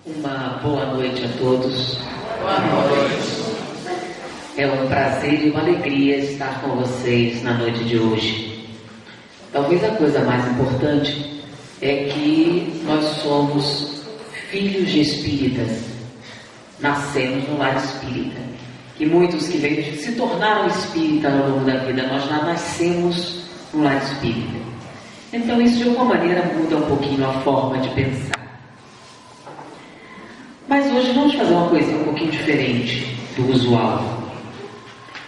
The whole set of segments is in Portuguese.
Uma boa noite a todos. Boa noite. É um prazer e uma alegria estar com vocês na noite de hoje. Talvez a coisa mais importante é que nós somos filhos de espíritas. Nascemos no lar espírita. E muitos que se tornaram espírita ao longo da vida, nós já nascemos no lar espírita. Então isso de alguma maneira muda um pouquinho a forma de pensar. Mas hoje vamos fazer uma coisinha um pouquinho diferente do usual.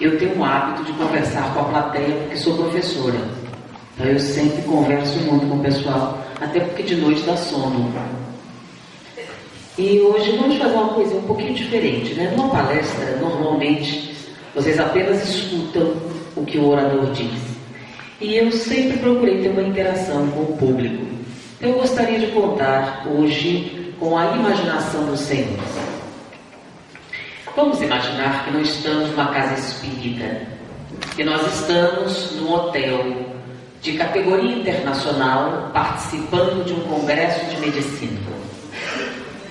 Eu tenho o hábito de conversar com a plateia porque sou professora. Então eu sempre converso muito com o pessoal, até porque de noite dá sono. E hoje vamos fazer uma coisinha um pouquinho diferente, né? Numa palestra, normalmente, vocês apenas escutam o que o orador diz. E eu sempre procurei ter uma interação com o público. Eu gostaria de contar hoje com a imaginação do Senhor. Vamos imaginar que nós estamos numa casa espírita, que nós estamos num hotel de categoria internacional participando de um congresso de medicina.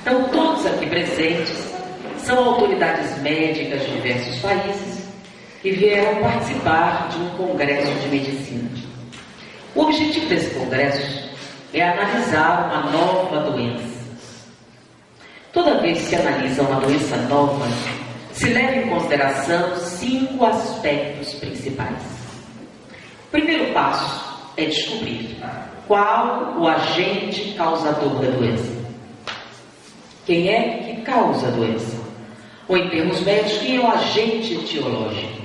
Então todos aqui presentes são autoridades médicas de diversos países que vieram participar de um congresso de medicina. O objetivo desse congresso é analisar uma nova doença. Toda vez que se analisa uma doença nova, se leva em consideração 5 aspectos principais. O primeiro passo é descobrir qual o agente causador da doença. Quem é que causa a doença? Ou em termos médicos, quem é o agente etiológico?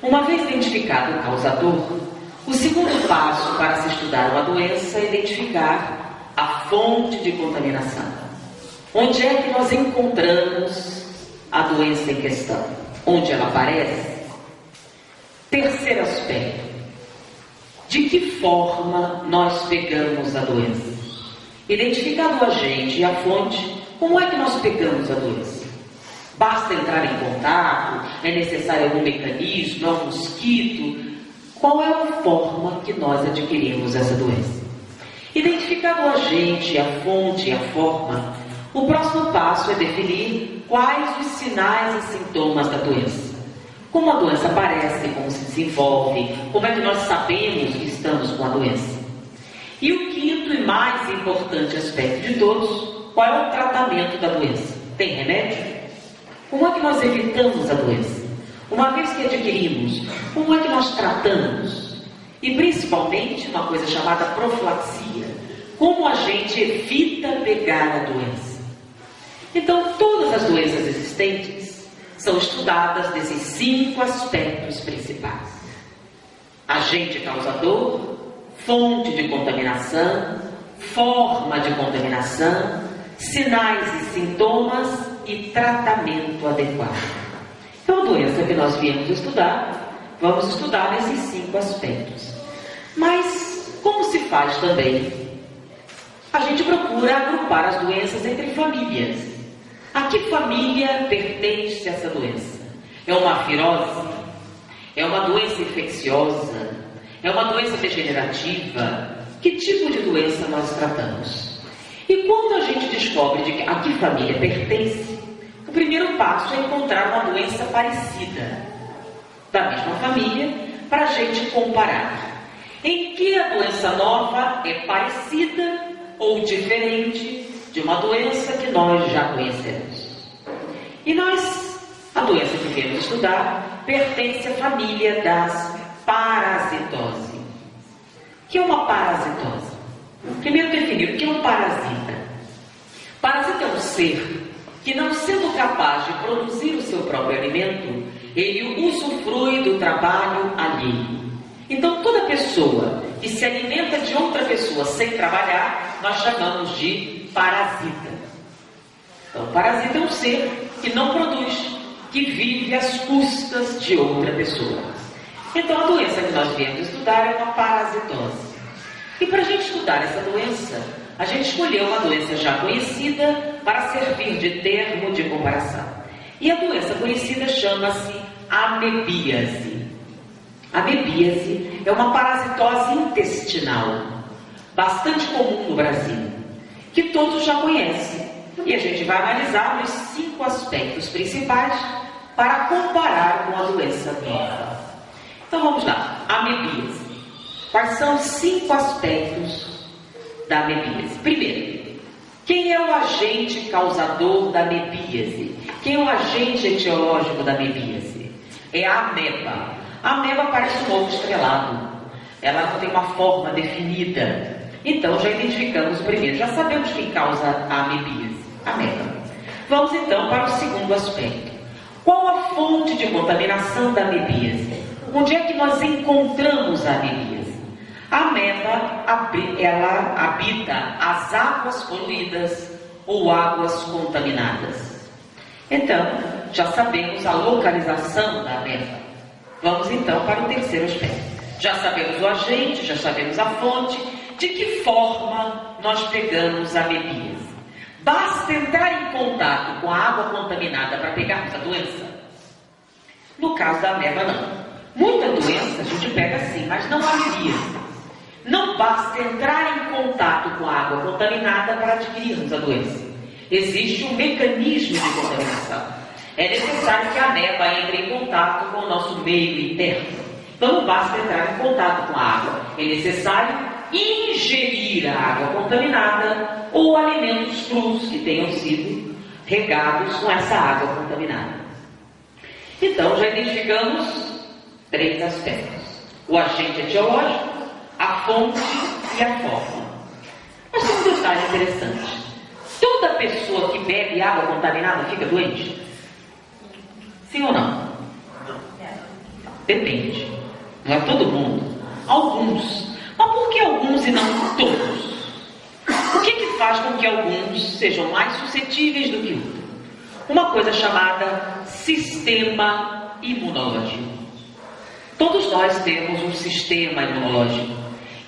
Uma vez identificado o causador, o segundo passo para se estudar uma doença é identificar a fonte de contaminação. Onde é que nós encontramos a doença em questão? Onde ela aparece? Terceiro aspecto. De que forma nós pegamos a doença? Identificado o agente e a fonte, como é que nós pegamos a doença? Basta entrar em contato? É necessário algum mecanismo? É um mosquito? Qual é a forma que nós adquirimos essa doença? Identificado o agente, a fonte e a forma, o próximo passo é definir quais os sinais e sintomas da doença. Como a doença aparece, como se desenvolve, como é que nós sabemos que estamos com a doença. E o quinto e mais importante aspecto de todos, qual é o tratamento da doença? Tem remédio? Como é que nós evitamos a doença? Uma vez que adquirimos, como é que nós tratamos? E principalmente uma coisa chamada profilaxia. Como a gente evita pegar a doença? Então, todas as doenças existentes são estudadas nesses 5 aspectos principais. Agente causador, fonte de contaminação, forma de contaminação, sinais e sintomas e tratamento adequado. Então, a doença que nós viemos estudar, vamos estudar nesses 5 aspectos. Mas, como se faz também? A gente procura agrupar as doenças entre famílias. A que família pertence essa doença? É uma virose? É uma doença infecciosa? É uma doença degenerativa? Que tipo de doença nós tratamos? E quando a gente descobre a que família pertence, o primeiro passo é encontrar uma doença parecida, da mesma família, para a gente comparar. Em que a doença nova é parecida ou diferente de uma doença que nós já conhecemos. E a doença que viemos estudar, pertence à família das parasitose. O que é uma parasitose? Primeiro definir o que é um parasita. Parasita é um ser que, não sendo capaz de produzir o seu próprio alimento, ele usufrui do trabalho alheio. Então, toda pessoa que se alimenta de outra pessoa sem trabalhar, nós chamamos de parasita. Então, parasita é um ser que não produz, que vive às custas de outra pessoa. Então, a doença que nós viemos estudar é uma parasitose. E para a gente estudar essa doença, a gente escolheu uma doença já conhecida para servir de termo de comparação. E a doença conhecida chama-se amebíase. A amebíase é uma parasitose intestinal, bastante comum no Brasil, que todos já conhecem. e a gente vai analisar os 5 aspectos principais para comparar com a doença nova. Então vamos lá, amebíase. Quais são os 5 aspectos da amebíase? Primeiro, quem é o agente causador da amebíase? Quem é o agente etiológico da amebíase? É a ameba. A ameba parece um ovo estrelado. Ela não tem uma forma definida. Então já identificamos o primeiro. Já sabemos quem causa a amebíase. A ameba. Vamos então para o segundo aspecto. Qual a fonte de contaminação da amebíase? Onde é que nós encontramos a amebíase? A ameba, ela habita as águas poluídas ou águas contaminadas. Então, já sabemos a localização da ameba. Vamos então para o terceiro aspecto. Já sabemos o agente, já sabemos a fonte. De que forma nós pegamos a amebíase? Basta entrar em contato com a água contaminada para pegarmos a doença? No caso da ameba, não. Muita doença a gente pega sim, mas não a amebíase. Não basta entrar em contato com a água contaminada para adquirirmos a doença. Existe um mecanismo de contaminação. É necessário que a ameba entre em contato com o nosso meio interno. Então não basta entrar em contato com a água. É necessário ingerir a água contaminada ou alimentos crus que tenham sido regados com essa água contaminada. Então já identificamos 3 aspectos: o agente etiológico, a fonte e a forma. Mas tem um detalhe interessante: toda pessoa que bebe água contaminada fica doente? Sim ou não? Depende. Não é todo mundo. Alguns. Mas por que alguns e não todos? O que faz com que alguns sejam mais suscetíveis do que outros? Uma coisa chamada sistema imunológico. Todos nós temos um sistema imunológico,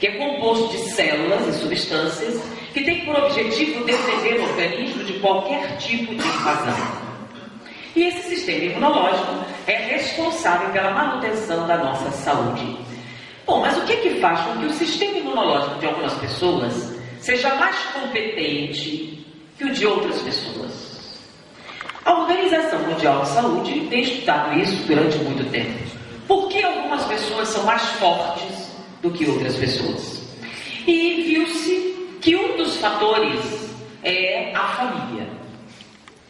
que é composto de células e substâncias que tem por objetivo defender o organismo de qualquer tipo de invasão. E esse sistema imunológico é responsável pela manutenção da nossa saúde. Bom, mas o que faz com que o sistema imunológico de algumas pessoas seja mais competente que o de outras pessoas? A Organização Mundial de Saúde tem estudado isso durante muito tempo. Por que algumas pessoas são mais fortes do que outras pessoas? E viu-se que um dos fatores é a família,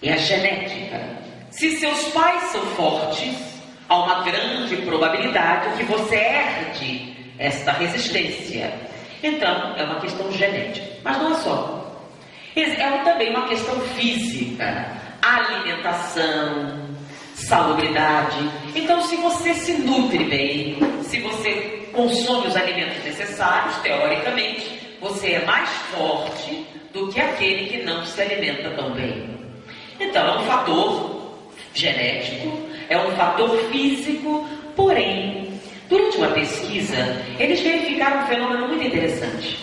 é a genética. Se seus pais são fortes, há uma grande probabilidade que você herde esta resistência. Então, é uma questão genética. Mas não é só. É também uma questão física. Alimentação, salubridade. Então, se você se nutre bem, se você consome os alimentos necessários, teoricamente, você é mais forte do que aquele que não se alimenta tão bem. Então, é um fator genético, é um fator físico, porém, durante uma pesquisa, eles verificaram um fenômeno muito interessante.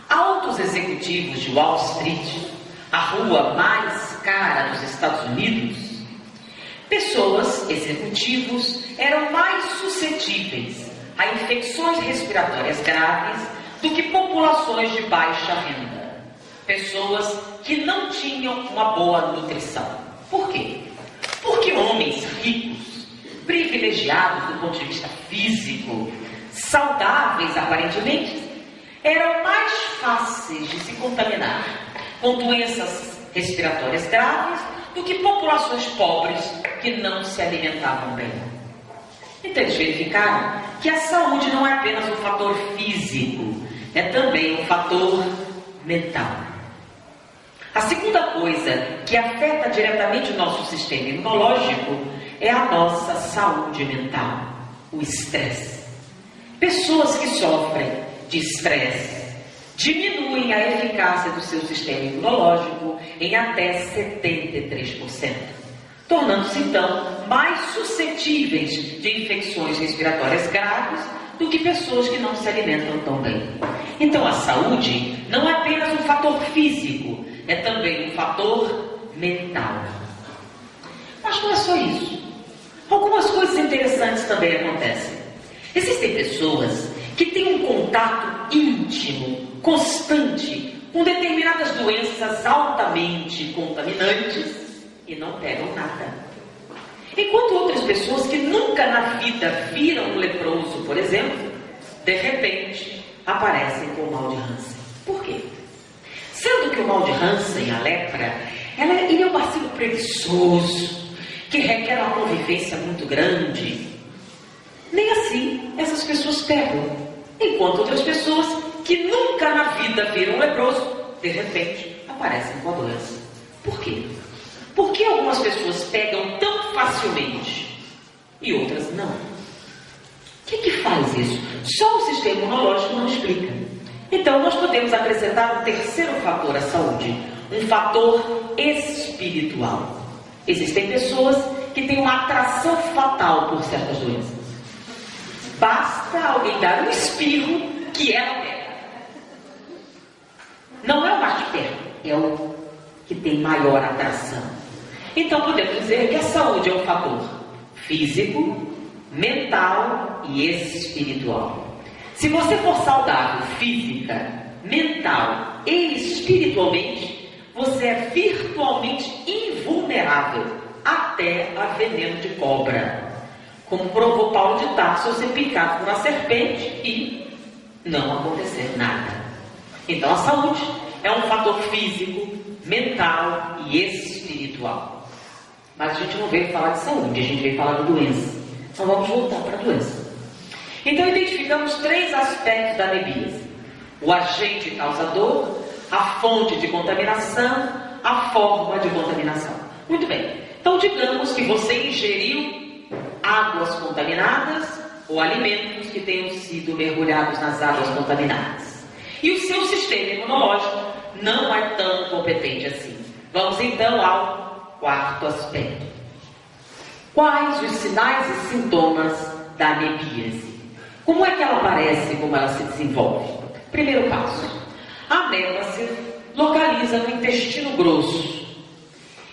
Altos executivos de Wall Street, a rua mais cara dos Estados Unidos, pessoas, executivos, eram mais suscetíveis a infecções respiratórias graves do que populações de baixa renda. Pessoas que não tinham uma boa nutrição. Por quê? Porque homens ricos, privilegiados do ponto de vista físico, saudáveis aparentemente, eram mais fáceis de se contaminar com doenças respiratórias graves do que populações pobres que não se alimentavam bem. Então eles verificaram que a saúde não é apenas um fator físico, é também um fator mental. A segunda coisa que afeta diretamente o nosso sistema imunológico é a nossa saúde mental, o estresse. Pessoas que sofrem de estresse diminuem a eficácia do seu sistema imunológico em até 73%, tornando-se então mais suscetíveis de infecções respiratórias graves do que pessoas que não se alimentam tão bem. Então a saúde não é apenas um fator físico, é também um fator mental. Mas não é só isso. Algumas coisas interessantes também acontecem. Existem pessoas que têm um contato íntimo, constante, com determinadas doenças altamente contaminantes e não pegam nada. Enquanto outras pessoas que nunca na vida viram um leproso, por exemplo, de repente aparecem com o mal de Hansen. Por quê? Sendo que o mal de Hansen, a lepra, ele é um bacilo preguiçoso, que requer uma convivência muito grande. Nem assim essas pessoas pegam. Enquanto outras pessoas que nunca na vida viram um leproso, de repente aparecem com a doença. Por quê? Por que algumas pessoas pegam tão facilmente e outras não? O que faz isso? Só o sistema imunológico não explica. Então nós podemos acrescentar um terceiro fator à saúde, um fator espiritual. Existem pessoas que têm uma atração fatal por certas doenças. Basta alguém dar um espirro que ela pega. Não é o mais de perto, é o que tem maior atração. Então podemos dizer que a saúde é um fator físico, mental e espiritual. Se você for saudável física, mental e espiritualmente, você é virtualmente invulnerável até a veneno de cobra. Como provou Paulo de Tarso ao ser picado por uma serpente e não acontecer nada. Então a saúde é um fator físico, mental e espiritual. Mas a gente não veio falar de saúde, a gente veio falar de doença. Então vamos voltar para a doença. Então identificamos 3 aspectos da amebíase: o agente causador, a fonte de contaminação, a forma de contaminação. Muito bem, então digamos que você ingeriu águas contaminadas ou alimentos que tenham sido mergulhados nas águas contaminadas. E o seu sistema imunológico não é tão competente assim. Vamos então ao 4º aspecto. Quais os sinais e sintomas da amebíase? Como é que ela aparece, como ela se desenvolve? Primeiro passo. A ameba se localiza no intestino grosso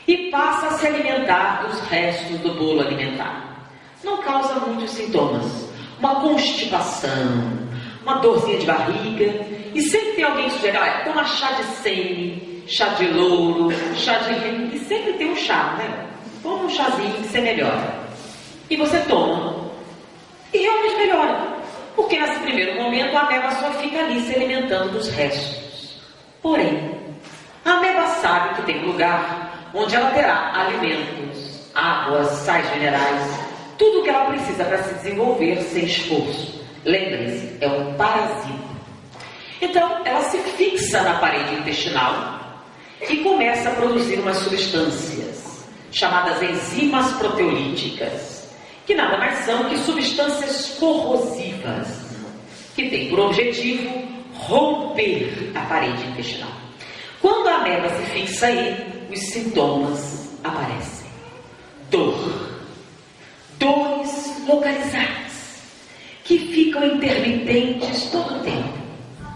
e passa a se alimentar dos restos do bolo alimentar. Não causa muitos sintomas. Uma constipação, uma dorzinha de barriga. E sempre tem alguém que sugere, olha, toma chá de sene, chá de louro, chá de remo. E sempre tem um chá, né? Toma um chazinho que você melhora. E você toma. E realmente melhora. Porque nesse primeiro momento a ameba só fica ali se alimentando dos restos. Porém, a ameba sabe que tem lugar onde ela terá alimentos, águas, sais minerais, tudo o que ela precisa para se desenvolver sem esforço. Lembre-se, é um parasita. Então, ela se fixa na parede intestinal e começa a produzir umas substâncias chamadas enzimas proteolíticas, que nada mais são que substâncias corrosivas, que têm por objetivo romper a parede intestinal. Quando a ameba se fixa aí, os sintomas aparecem. Dores localizadas, que ficam intermitentes todo o tempo.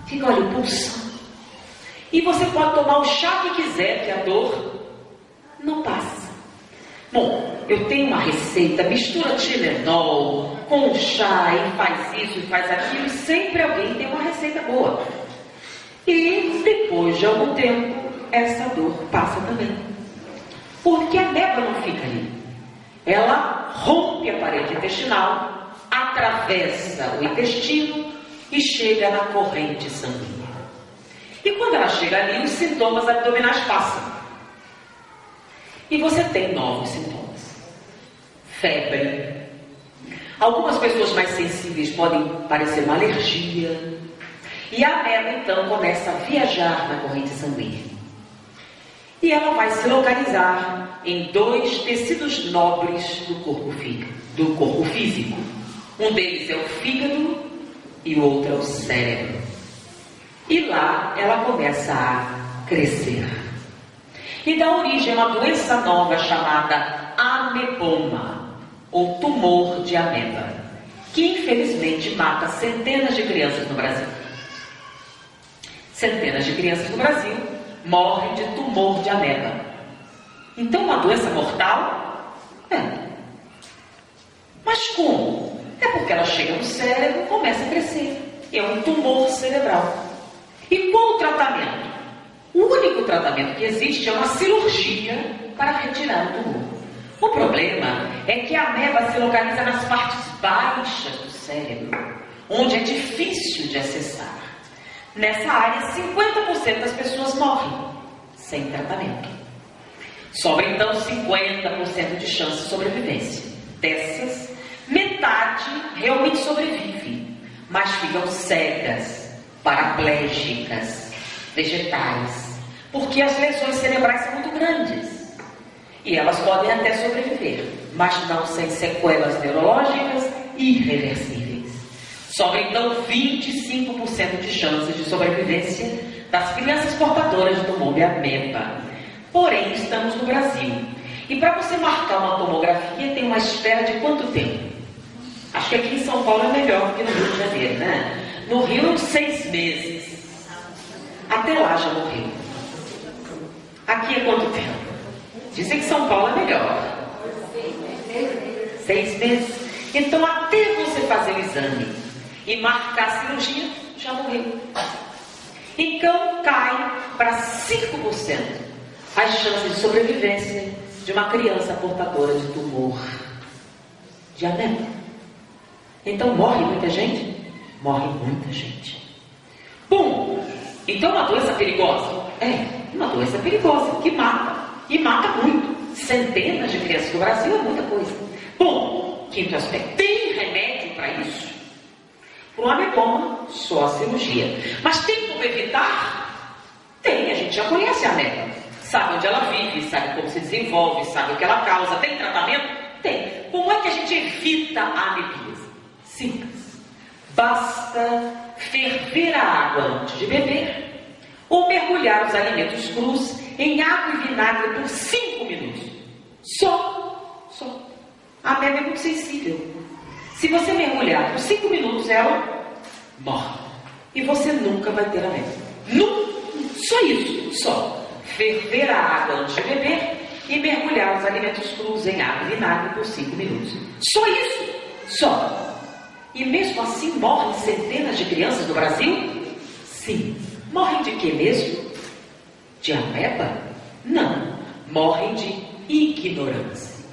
Fica, olha, pulsando. E você pode tomar o chá que quiser, que a dor não passa. Bom, eu tenho uma receita, mistura Tilenol com chá e faz isso e faz aquilo, e sempre alguém tem uma receita boa. E depois de algum tempo, essa dor passa também. Porque a ameba não fica ali. Ela rompe a parede intestinal, atravessa o intestino e chega na corrente sanguínea. E quando ela chega ali, os sintomas abdominais passam. E você tem novos sintomas. Febre. Algumas pessoas mais sensíveis podem parecer uma alergia. E a ameba então começa a viajar na corrente sanguínea. E ela vai se localizar em 2 tecidos nobres do corpo físico. Um deles é o fígado e o outro é o cérebro. E lá ela começa a crescer. E dá origem a uma doença nova chamada ameboma, ou tumor de ameba, que infelizmente mata centenas de crianças no Brasil. Centenas de crianças no Brasil morrem de tumor de ameba. Então, uma doença mortal? Mas como? É porque ela chega no cérebro e começa a crescer. É um tumor cerebral. E qual o tratamento? O único tratamento que existe é uma cirurgia para retirar o tumor. O problema é que a ameba se localiza nas partes baixas do cérebro, onde é difícil de acessar. Nessa área, 50% das pessoas morrem sem tratamento. Sobra então 50% de chance de sobrevivência. Dessas, metade realmente sobrevive, mas ficam cegas, paraplégicas, vegetais, porque as lesões cerebrais são muito grandes. E elas podem até sobreviver, mas não sem sequelas neurológicas irreversíveis. Sobra então 25% de chances de sobrevivência das crianças portadoras de tumor de ameba. Porém, estamos no Brasil. E para você marcar uma tomografia, tem uma espera de quanto tempo? Acho que aqui em São Paulo é melhor do que no Rio de Janeiro, né? No Rio, 6 meses. Até lá já morreu. Aqui é quanto tempo? Dizem que São Paulo é melhor. 6 meses. Então, até você fazer o exame e marcar a cirurgia, já morreu. Então, cai para 5% as chances de sobrevivência de uma criança portadora de tumor de ameba. Então, morre muita gente? Morre muita gente. Bom, então uma doença perigosa? É, uma doença perigosa, que mata. E mata muito. Centenas de crianças no Brasil é muita coisa. Bom, quinto aspecto. Tem remédio para isso? Para o ameboma, só a cirurgia. Mas tem como evitar? Tem, a gente já conhece a ameba. Sabe onde ela vive, sabe como se desenvolve, sabe o que ela causa. Tem tratamento? Tem. Como é que a gente evita a amebíase? Simples. Basta ferver a água antes de beber ou mergulhar os alimentos crus em água e vinagre por 5 minutos. Só. A ameba é muito sensível. Se você mergulhar por 5 minutos, ela morre. E você nunca vai ter ameba. Só isso. Só. Ferver a água antes de beber e mergulhar os alimentos crus em água e vinagre por 5 minutos. Só isso. Só. E mesmo assim morrem centenas de crianças no Brasil? Sim. Morrem de quê mesmo? De ameba? Não. Morrem de ignorância.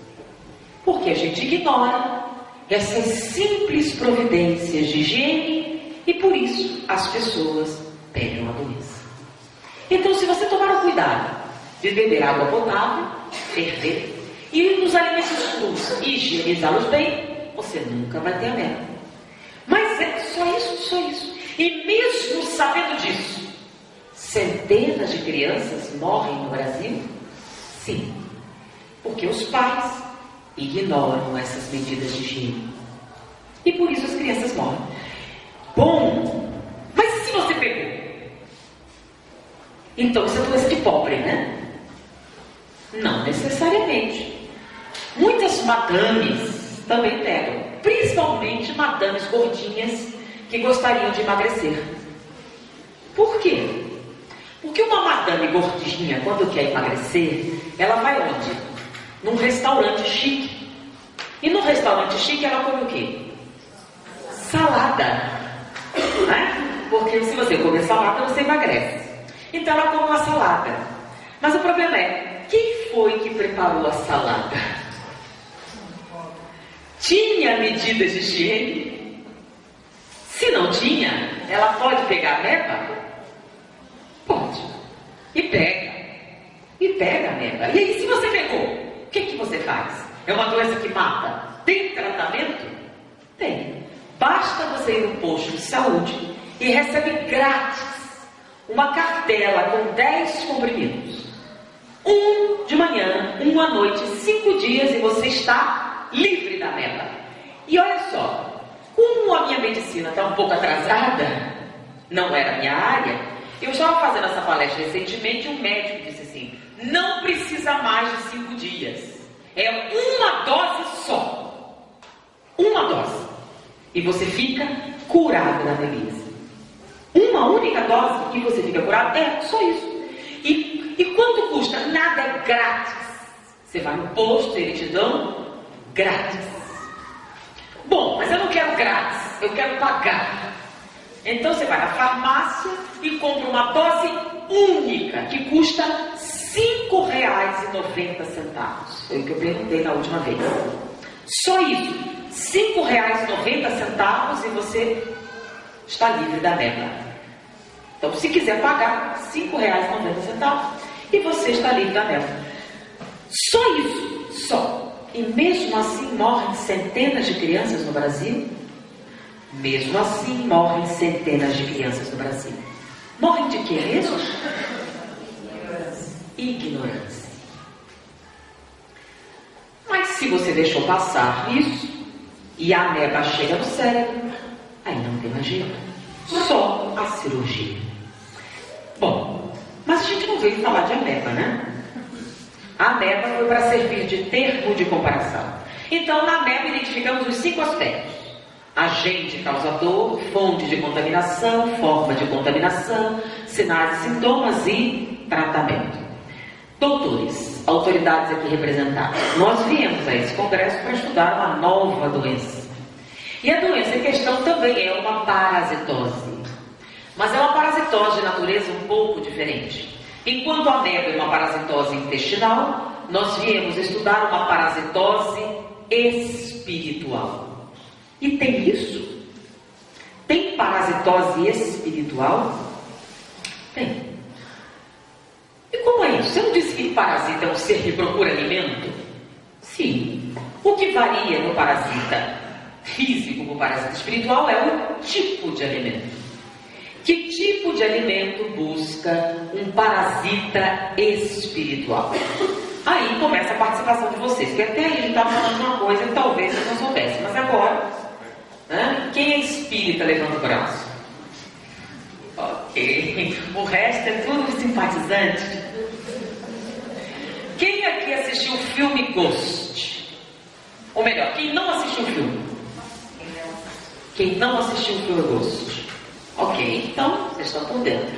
Porque a gente ignora essas simples providências de higiene e por isso as pessoas pegam a doença. Então, se você tomar o cuidado de beber água potável, ferver, e nos alimentos crus higienizá-los bem, você nunca vai ter ameba. Mas é só isso. E mesmo sabendo disso, centenas de crianças morrem no Brasil? Sim, porque os pais ignoram essas medidas de higiene. E por isso as crianças morrem. Bom, mas se você pegou? Então isso é doença de pobre, né? Não necessariamente. Muitas madames também pegam, principalmente madames gordinhas que gostariam de emagrecer. Por quê? Porque uma madame gordinha, quando quer emagrecer, ela vai onde? Num restaurante chique. E no restaurante chique ela come o quê? Salada. Né? Porque se você comer salada, você emagrece. Então ela come uma salada. Mas o problema é, quem foi que preparou a salada? Tinha medidas de higiene? Se não tinha, ela pode pegar a ameba? Pode. E pega a ameba. E aí, se você pegou, o que você faz? É uma doença que mata? Tem tratamento? Tem. Basta você ir no posto de saúde e recebe grátis uma cartela com 10 comprimidos. Um de manhã, um à noite, 5 dias e você está livre da ameba. E olha só, como a minha medicina está um pouco atrasada, não era a minha área, eu estava fazendo essa palestra recentemente e um médico disse assim, não precisa mais de 5 dias. É uma dose só. Uma dose. E você fica curado da velhice. Uma única dose e você fica curado? É, só isso. E quanto custa? Nada, é grátis. Você vai no posto, eles te dão grátis. Bom, mas eu não quero grátis, eu quero pagar. Então você vai na farmácia e compra uma dose única que custa R$ 5,90. Foi o que eu perguntei na última vez. Só isso, R$ 5,90 e você está livre da Ameba. Então, se quiser pagar, R$ 5,90 e você está livre da Ameba. Só isso, só. E mesmo assim morrem centenas de crianças no Brasil? Mesmo assim morrem centenas de crianças no Brasil. Morrem de quê mesmo? Ignorância. Mas se você deixou passar isso, e a ameba chega no cérebro, aí não tem mais jeito. Só a cirurgia. Bom, mas a gente não veio falar de ameba, né? A ameba foi para servir de termo de comparação. Então, na ameba identificamos os 5 aspectos: agente causador, fonte de contaminação, forma de contaminação, sinais e sintomas e tratamento. Doutores, autoridades aqui representadas, nós viemos a esse congresso para estudar uma nova doença. E a doença em questão também é uma parasitose. Mas é uma parasitose de natureza um pouco diferente. Enquanto a ameba é uma parasitose intestinal, nós viemos estudar uma parasitose espiritual. E tem isso? Tem parasitose espiritual? Tem. E como é isso? Você não disse que parasita é um ser que procura alimento? Sim. O que varia no parasita físico com o parasita espiritual é o tipo de alimento. Que tipo de alimento busca um parasita espiritual? Aí começa a participação de vocês, que até aí a gente estava falando uma coisa que talvez eu não soubesse, mas agora, né? Quem é espírita, levanta o braço. Ok, o resto é tudo simpatizante. Quem aqui assistiu o filme Ghost? Ou melhor, quem não assistiu o filme? Quem não assistiu o filme Ghost? Ok, então vocês estão por dentro.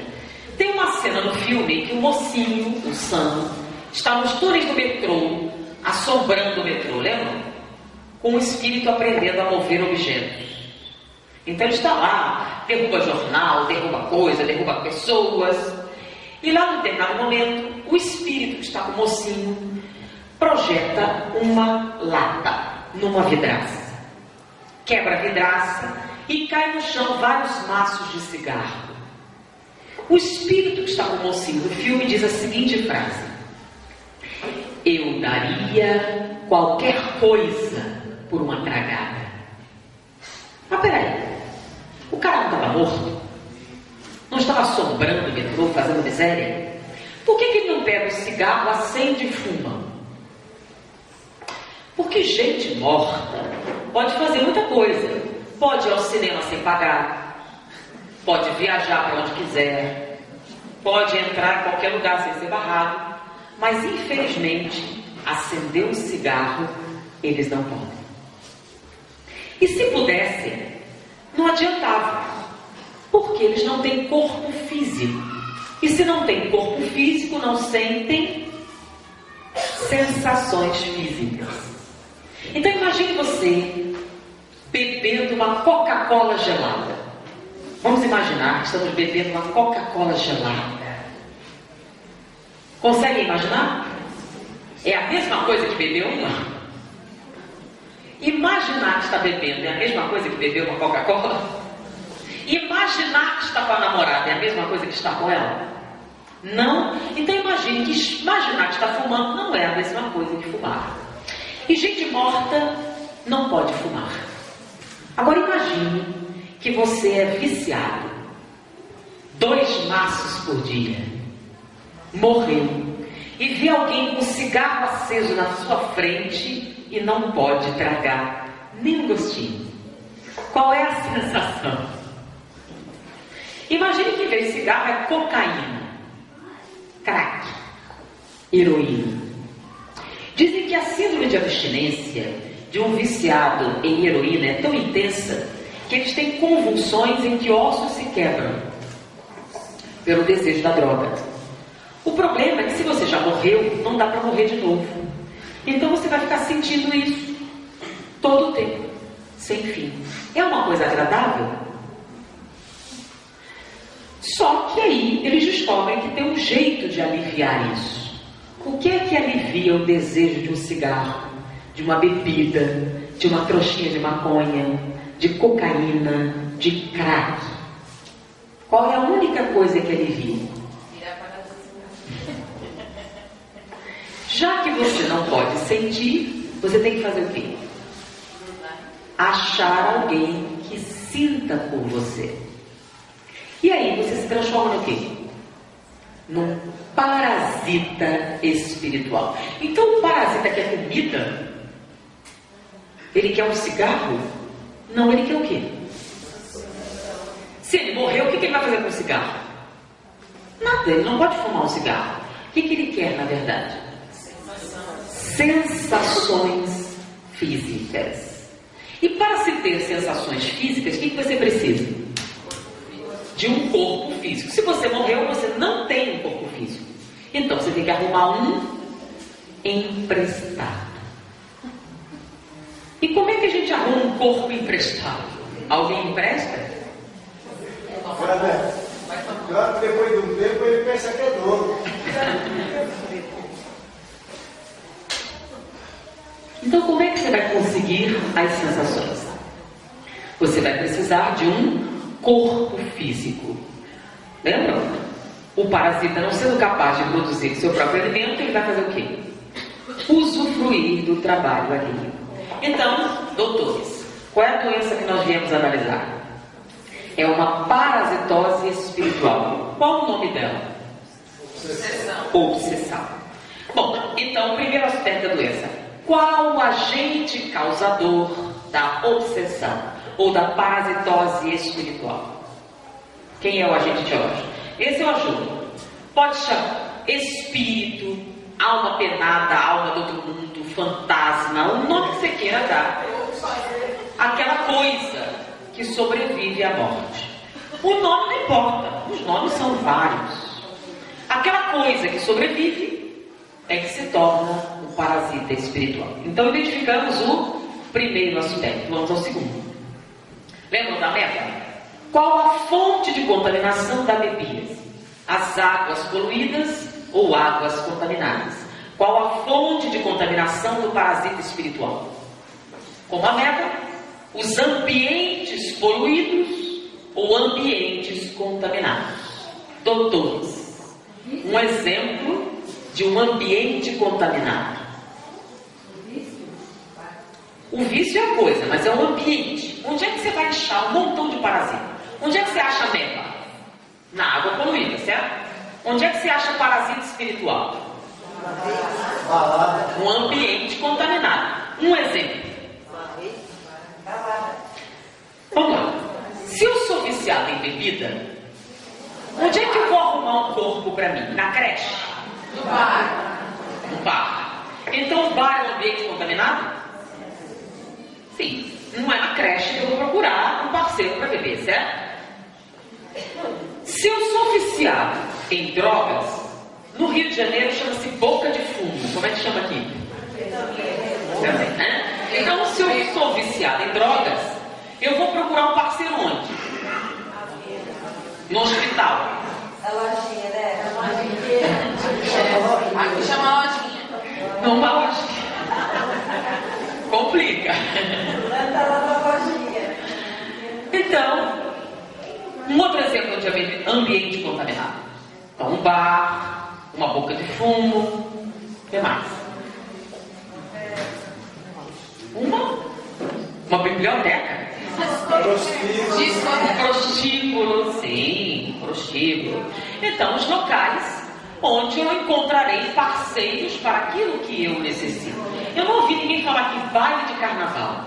Tem uma cena no filme em que o mocinho, o Sam, está nos túneis do metrô, assombrando o metrô, lembram? Com o espírito aprendendo a mover objetos. Então ele está lá, derruba jornal, derruba coisa, derruba pessoas. E lá num determinado momento, o espírito que está com o mocinho projeta uma lata numa vidraça. Quebra a vidraça e cai no chão vários maços de cigarro. O espírito que está com o mocinho no filme diz a seguinte frase: eu daria qualquer coisa por uma tragada. Mas peraí, o cara não estava morto? Não estava assombrando o metrô, fazendo miséria? Por que ele não pega o cigarro, acende e fuma? Porque gente morta pode fazer muita coisa. Pode ir ao cinema sem pagar, pode viajar para onde quiser, pode entrar em qualquer lugar sem ser barrado, mas infelizmente acender um cigarro eles não podem. E se pudessem, não adiantava, porque eles não têm corpo físico. E se não tem corpo físico, não sentem sensações físicas. Então imagine você bebendo uma Coca-Cola gelada. Vamos imaginar que estamos bebendo uma Coca-Cola gelada. Conseguem imaginar? É a mesma coisa que beber uma? Imaginar que está bebendo é a mesma coisa que beber uma Coca-Cola? Imaginar que está com a namorada é a mesma coisa que estar com ela? Não? Então imagine que imaginar que está fumando não é a mesma coisa que fumar. E gente morta não pode fumar. Agora imagine que você é viciado. 2 maços por dia. Morreu. E vê alguém com um cigarro aceso na sua frente e não pode tragar nem um gostinho. Qual é a sensação? Imagine que em vez de cigarro é cocaína, crack, heroína. Dizem que a síndrome de abstinência de um viciado em heroína é tão intensa que eles têm convulsões em que ossos se quebram pelo desejo da droga. O problema é que se você já morreu, não dá para morrer de novo. Então você vai ficar sentindo isso todo o tempo, sem fim. É uma coisa agradável? Só que aí eles descobrem que tem um jeito de aliviar isso. O que é que alivia o desejo de um cigarro, de uma bebida, de uma trouxinha de maconha, de cocaína, de crack? Qual é a única coisa que alivia? Já que você não pode sentir, você tem que fazer o quê? Achar alguém que sinta por você. E aí você se transforma no quê? Num parasita espiritual. Então o parasita quer comida? Ele quer um cigarro? Não, ele quer o quê? Se ele morreu, o que ele vai fazer com o cigarro? Nada, ele não pode fumar um cigarro. O que ele quer, na verdade? Sensações físicas. E para se ter sensações físicas, o que você precisa? De um corpo físico. Se você morreu, você não tem um corpo físico. Então você tem que arrumar um emprestado. E como é que a gente arruma um corpo emprestado? Alguém empresta? Depois de um tempo ele pensa que é dono. Então como é que você vai conseguir as sensações? Você vai precisar de um corpo físico. Lembra? O parasita, não sendo capaz de produzir seu próprio alimento, ele vai fazer o quê? Usufruir do trabalho ali. Então, doutores, qual é a doença que nós viemos analisar? É uma parasitose espiritual. Qual o nome dela? Obsessão. Bom, então, o primeiro aspecto da doença. Qual o agente causador da obsessão ou da parasitose espiritual? Quem é o agente etiológico? Esse eu ajudo. Pode chamar espírito, alma penada, alma do outro mundo, fantasma, o nome que você queira dar. Aquela coisa que sobrevive à morte. O nome não importa, os nomes são vários. Aquela coisa que sobrevive é que se torna um parasita espiritual. Então identificamos o primeiro aspecto, vamos ao segundo. Lembram da meta? Qual a fonte de contaminação da bebida? As águas poluídas ou águas contaminadas? Qual a fonte de contaminação do parasita espiritual? Como a meta, os ambientes poluídos ou ambientes contaminados. Doutores, um exemplo de um ambiente contaminado. O vício é a coisa, mas é um ambiente. Onde é que você vai achar um montão de parasita? Onde é que você acha a meta? Na água poluída, certo? Onde é que você acha parasita espiritual? Um ambiente contaminado. Um exemplo. Vamos lá. Se eu sou viciado em bebida, onde é que eu vou arrumar um corpo para mim? Na creche? No bar. No bar. Então o bar é um ambiente contaminado? Sim. Não é na creche que eu vou procurar um parceiro para beber, certo? Se eu sou viciado em drogas, no Rio de Janeiro chama-se boca de fumo. Como é que chama aqui? Também, né? Então, se eu sou viciado em drogas, eu vou procurar um parceiro onde? No hospital. A lojinha, né? A lojinha. Aqui chama lojinha. Numa lojinha. Complica. Tá lá na lojinha. Então, um outro exemplo de ambiente contaminado. Então, um bar, uma boca de fumo, o que mais? Uma biblioteca. Prostíbulo, sim, prostíbulo. Então, os locais onde eu encontrarei parceiros para aquilo que eu necessito. Eu não ouvi ninguém falar aqui baile de carnaval.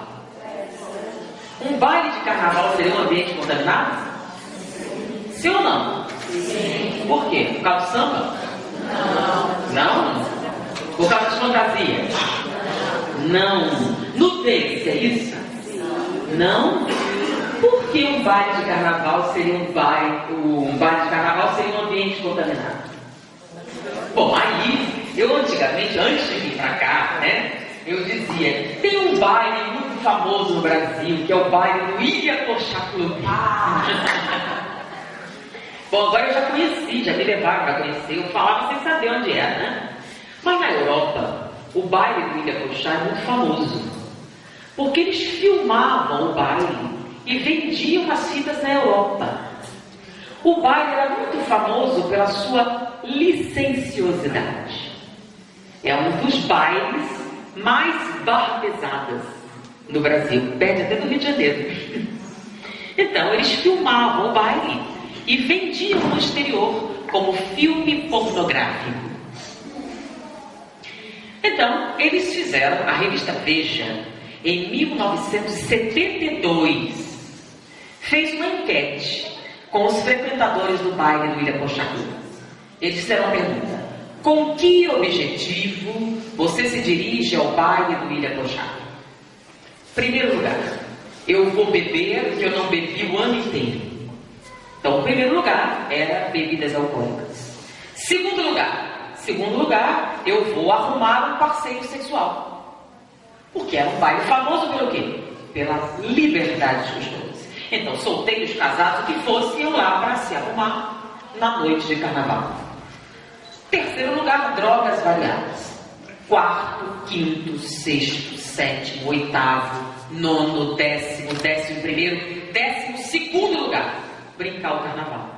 Um baile de carnaval seria um ambiente contaminado? Sim ou não? Sim. Por quê? Por causa do samba? Não. Por causa das fantasias? Não. Nudez, é isso? Não. Por que um baile de carnaval seria um baile de carnaval seria um ambiente contaminado? Bom, aí, eu antigamente, antes de vir pra cá, né, eu dizia, tem um baile muito famoso no Brasil, que é o baile do Ilha Pochá Clube. Bom, já me levaram para conhecer, eu falava sem saber onde era, né? Mas na Europa, o baile do Ilha Pochá é muito famoso, porque eles filmavam o baile e vendiam as fitas na Europa. O baile era muito famoso pela sua licenciosidade. É um dos bailes mais barbezadas no Brasil, perde até do Rio de Janeiro. Então, eles filmavam o baile e vendiam no exterior como filme pornográfico. Então, eles fizeram a revista Veja, em 1972, fez uma enquete com os frequentadores do baile do Ilha Pochá. Eles fizeram a pergunta: com que objetivo você se dirige ao baile do Ilha Pochá? Primeiro lugar, eu vou beber o que eu não bebi o ano inteiro. Então, o primeiro lugar era bebidas alcoólicas. Segundo lugar, eu vou arrumar um parceiro sexual. Porque era um baile famoso pelo quê? Pela liberdade dos dois. Então, solteiros, casados, o que fosse, iam lá para se arrumar na noite de carnaval. Terceiro lugar, drogas variadas. Quarto, quinto, sexto, sétimo, oitavo, nono, décimo primeiro, 12º lugar, brincar o carnaval.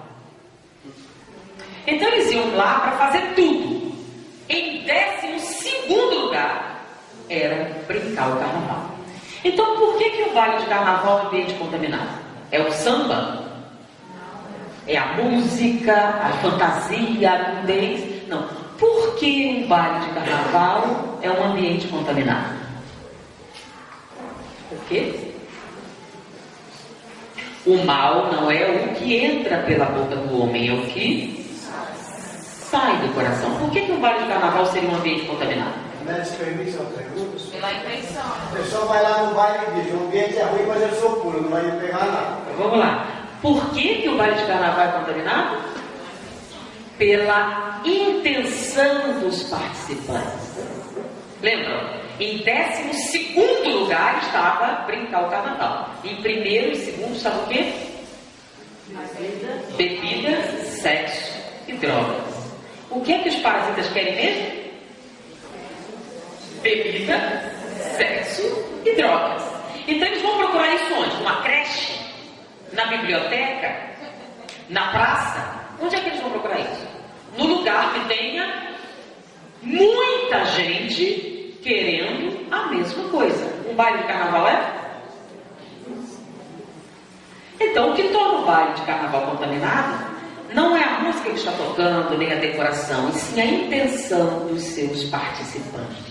Então eles iam lá para fazer tudo. Em 12º lugar, era brincar o carnaval. Então por que o baile de carnaval é um ambiente contaminado? É o samba? É a música, a fantasia, a nudez? Não. Por que um baile de carnaval é um ambiente contaminado? Por quê? O mal não é o que entra pela boca do homem, é o que sai do coração. Por que um baile de carnaval seria um ambiente contaminado? Médicos permitem perguntas? Pela intenção. A pessoa vai lá no baile e diz: o ambiente é ruim, mas eu sou puro, não vai me pegar nada. Então, vamos lá. Por que o baile de carnaval é contaminado? Pela intenção dos participantes. Lembram? Em 12º lugar estava brincar o carnaval. Em primeiro e segundo estava o quê? Bebida, sexo e drogas. O que é que os parasitas querem mesmo? Bebida, sexo e drogas. Então eles vão procurar isso onde? Numa creche? Na biblioteca? Na praça? Onde é que eles vão procurar isso? No lugar que tenha muita gente querendo a mesma coisa. Um baile de carnaval é? Então, o que torna o baile de carnaval contaminado não é a música que está tocando, nem a decoração, e sim a intenção dos seus participantes.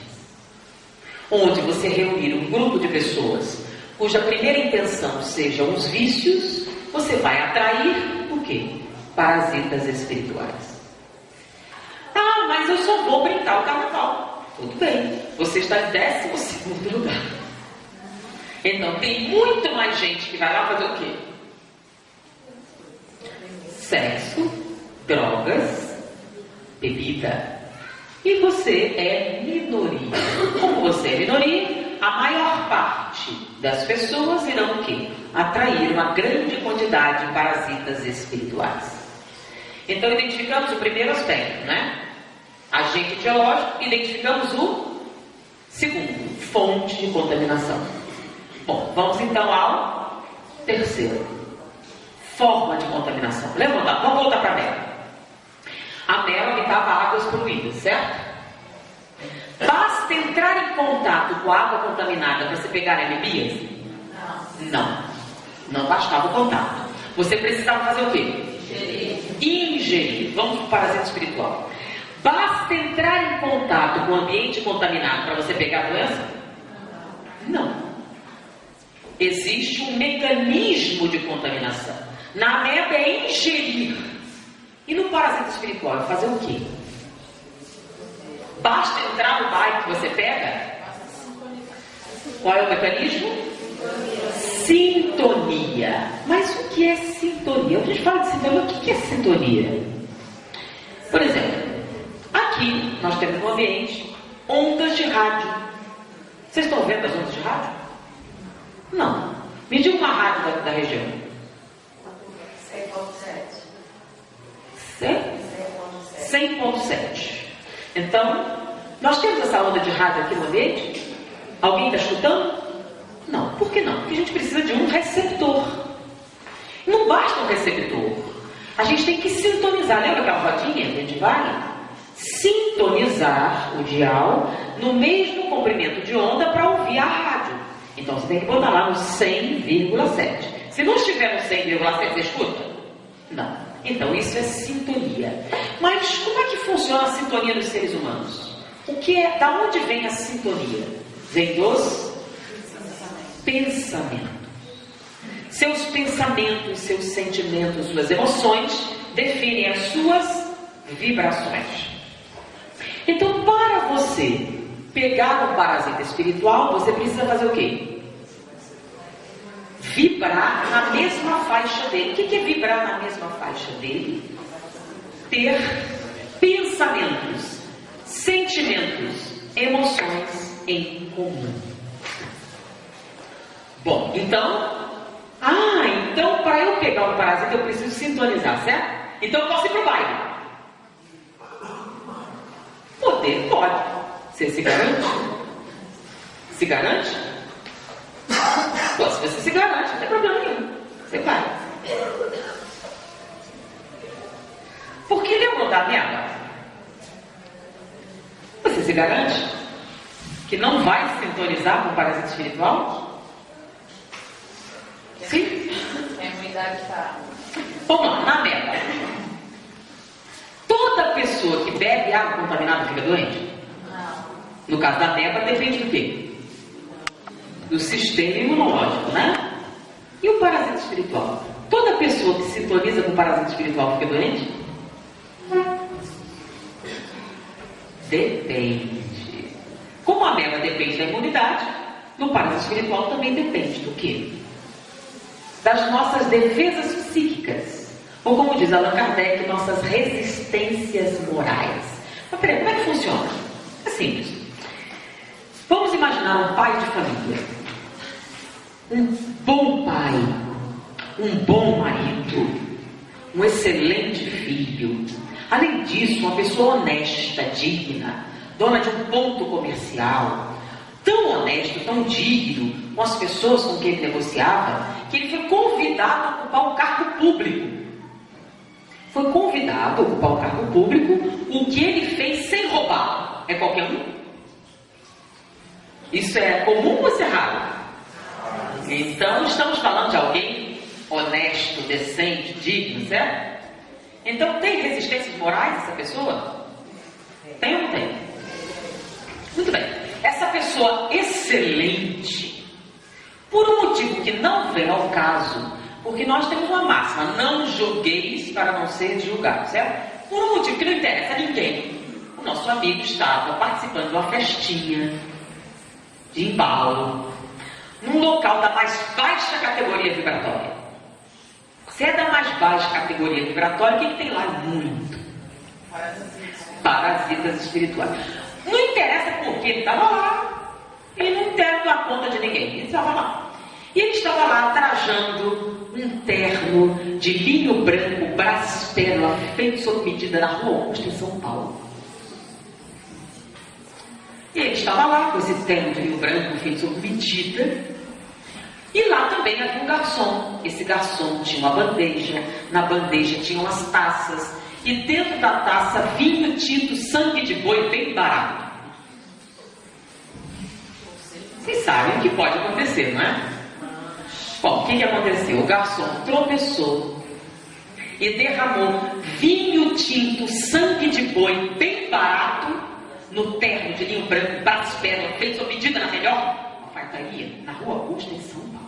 Onde você reunir um grupo de pessoas cuja primeira intenção sejam os vícios, você vai atrair o quê? Parasitas espirituais. Ah, mas eu só vou brincar o carnaval. Tudo bem, você está em 12º lugar. Então tem muito mais gente que vai lá fazer o quê? Sexo, drogas, bebida. E você é minoria. Como você é minoria, a maior parte das pessoas irão o quê? Atrair uma grande quantidade de parasitas espirituais. Então identificamos o primeiro aspecto, né? Agente etiológico, identificamos o segundo, fonte de contaminação. Bom, vamos então ao terceiro, forma de contaminação. Vamos voltar para a Mel. A Mel habitava águas poluídas, certo? Basta entrar em contato com a água contaminada para você pegar anemias? Não. Não bastava o contato. Você precisava fazer o quê? Ingerir. Vamos para o parasita espiritual. Basta entrar em contato com o ambiente contaminado para você pegar a doença? Não. Existe um mecanismo de contaminação. Na ameba é ingerir. E no parasita espiritual é fazer o quê? Basta entrar no bairro que você pega? Qual é o mecanismo? Sintonia. Mas o que é sintonia? A gente fala de sintonia, mas o que é sintonia? Por exemplo, aqui nós temos no ambiente ondas de rádio. Vocês estão vendo as ondas de rádio? Não. Me diga uma rádio da região. 6.7. 6? 100.7. Então, nós temos essa onda de rádio aqui no ambiente? Alguém está escutando? Não. Por que não? Porque a gente precisa de um receptor. Não basta um receptor. A gente tem que sintonizar. Lembra aquela rodinha que a gente vai? Sintonizar o dial no mesmo comprimento de onda para ouvir a rádio. Então você tem que botar lá no 100,7. Se não estiver no 100,7, você escuta? Não. Então isso é sintonia. Mas como é que funciona a sintonia dos seres humanos? Da onde vem a sintonia? Vem dos pensamentos. Seus pensamentos, seus sentimentos, suas emoções definem as suas vibrações. Então, para você pegar um parasita espiritual, você precisa fazer o quê? Vibrar na mesma faixa dele. O que é vibrar na mesma faixa dele? Ter pensamentos, sentimentos, emoções em comum. Bom, então para eu pegar um parasita eu preciso sintonizar, certo? Então eu posso ir para o baile. Poder, pode. Você se garante? Se garante? Bom, se você se garante, não tem problema nenhum. Você vai. Por que lembrou da merda? Você se garante que não vai sintonizar com o parasita espiritual? Sim? A imunidade está. Vamos lá, na merda. Toda pessoa que bebe água contaminada fica doente? Não. No caso da ameba, depende do quê? Do sistema imunológico, né? E o parasita espiritual? Toda pessoa que sintoniza com o parasita espiritual fica doente? Depende. Como a ameba depende da imunidade, no parasita espiritual também depende do quê? Das nossas defesas psíquicas. Ou como diz Allan Kardec, nossas resistências morais. Mas peraí, como é que funciona? É simples. Vamos imaginar um pai de família. Um bom pai, um bom marido, um excelente filho. Além disso, uma pessoa honesta, digna, dona de um ponto comercial, tão honesto, tão digno com as pessoas com quem ele negociava, que ele foi convidado a ocupar um cargo público. Foi convidado a ocupar um cargo público, o que ele fez sem roubar. É qualquer um? Isso é comum ou isso é raro? Então, estamos falando de alguém honesto, decente, digno, certo? Então, tem resistências morais essa pessoa? Tem ou não tem? Muito bem. Essa pessoa excelente, por um motivo que não vem ao caso, porque nós temos uma máxima, não julgueis para não ser julgado, certo? Por um motivo que não interessa a ninguém. O nosso amigo estava participando de uma festinha de embalo, num local da mais baixa categoria vibratória. Se é da mais baixa categoria vibratória, o que tem lá? Muito. Parasitas espirituais. Não interessa porque ele estava lá. E não quer dar conta de ninguém. Ele estava lá. E ele estava lá trajando um terno de linho branco, braços pérola, feito sob medida na Rua Augusta, em São Paulo. E ele estava lá com esse terno de linho branco feito sob medida. E lá também havia um garçom. Esse garçom tinha uma bandeja. Na bandeja tinham as taças. E dentro da taça, vinho tinto, sangue de boi bem barato. Vocês sabem o que pode acontecer, não é? Bom, o que aconteceu? O garçom tropeçou e derramou vinho tinto, sangue de boi bem barato no terno de linho branco, braços pérola, feito sob medida na melhor alfaiataria, na Rua Augusta, em São Paulo.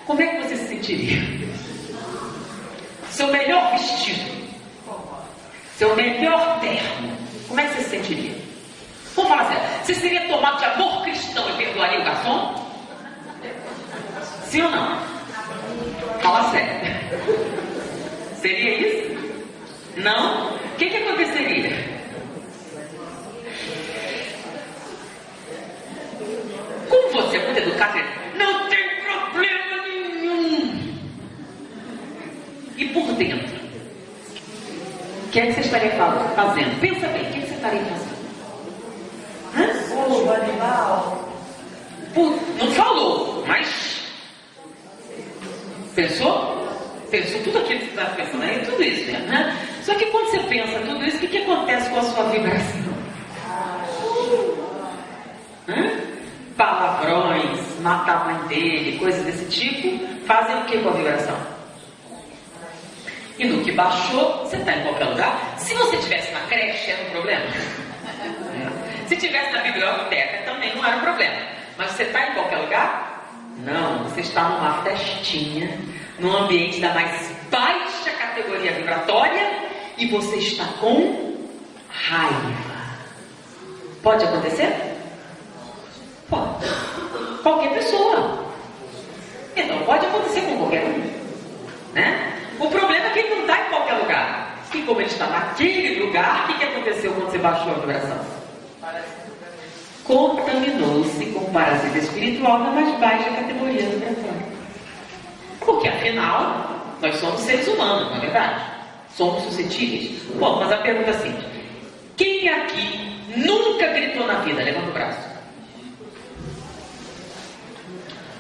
Como é que você se sentiria? Seu melhor vestido, seu melhor terno, como é que você se sentiria? Vamos falar sério, você seria tomado de amor cristão e perdoaria o garçom? Sim ou não? Fala sério. Seria isso? Não? O que aconteceria? Como você é muito educado, não tem problema nenhum. E por dentro? O que é que você estaria fazendo? Pensa bem, o que é que você estaria fazendo? Burro, animal. Não falou, mas pensou? Pensou tudo aquilo que você está pensando aí, tudo isso mesmo, né? Só que quando você pensa tudo isso, o que acontece com a sua vibração? Palavrões, matar a mãe dele, coisas desse tipo, fazem o que com a vibração? E no que baixou, você está em qualquer lugar. Se você estivesse na creche, era um problema. Se estivesse na biblioteca, também não era um problema. Mas você está em qualquer lugar? Não, você está numa festinha, num ambiente da mais baixa categoria vibratória e você está com raiva. Pode acontecer? Pode. Qualquer pessoa. Então pode acontecer com qualquer um, né? O problema é que ele não está em qualquer lugar. E como ele está naquele lugar, o que aconteceu quando você baixou a vibração? Contaminou-se com parasita espiritual na mais baixa categoria vibratória. Porque afinal, nós somos seres humanos, não é verdade? Somos suscetíveis. Bom, mas a pergunta é a seguinte: quem aqui nunca gritou na vida? Levanta o braço.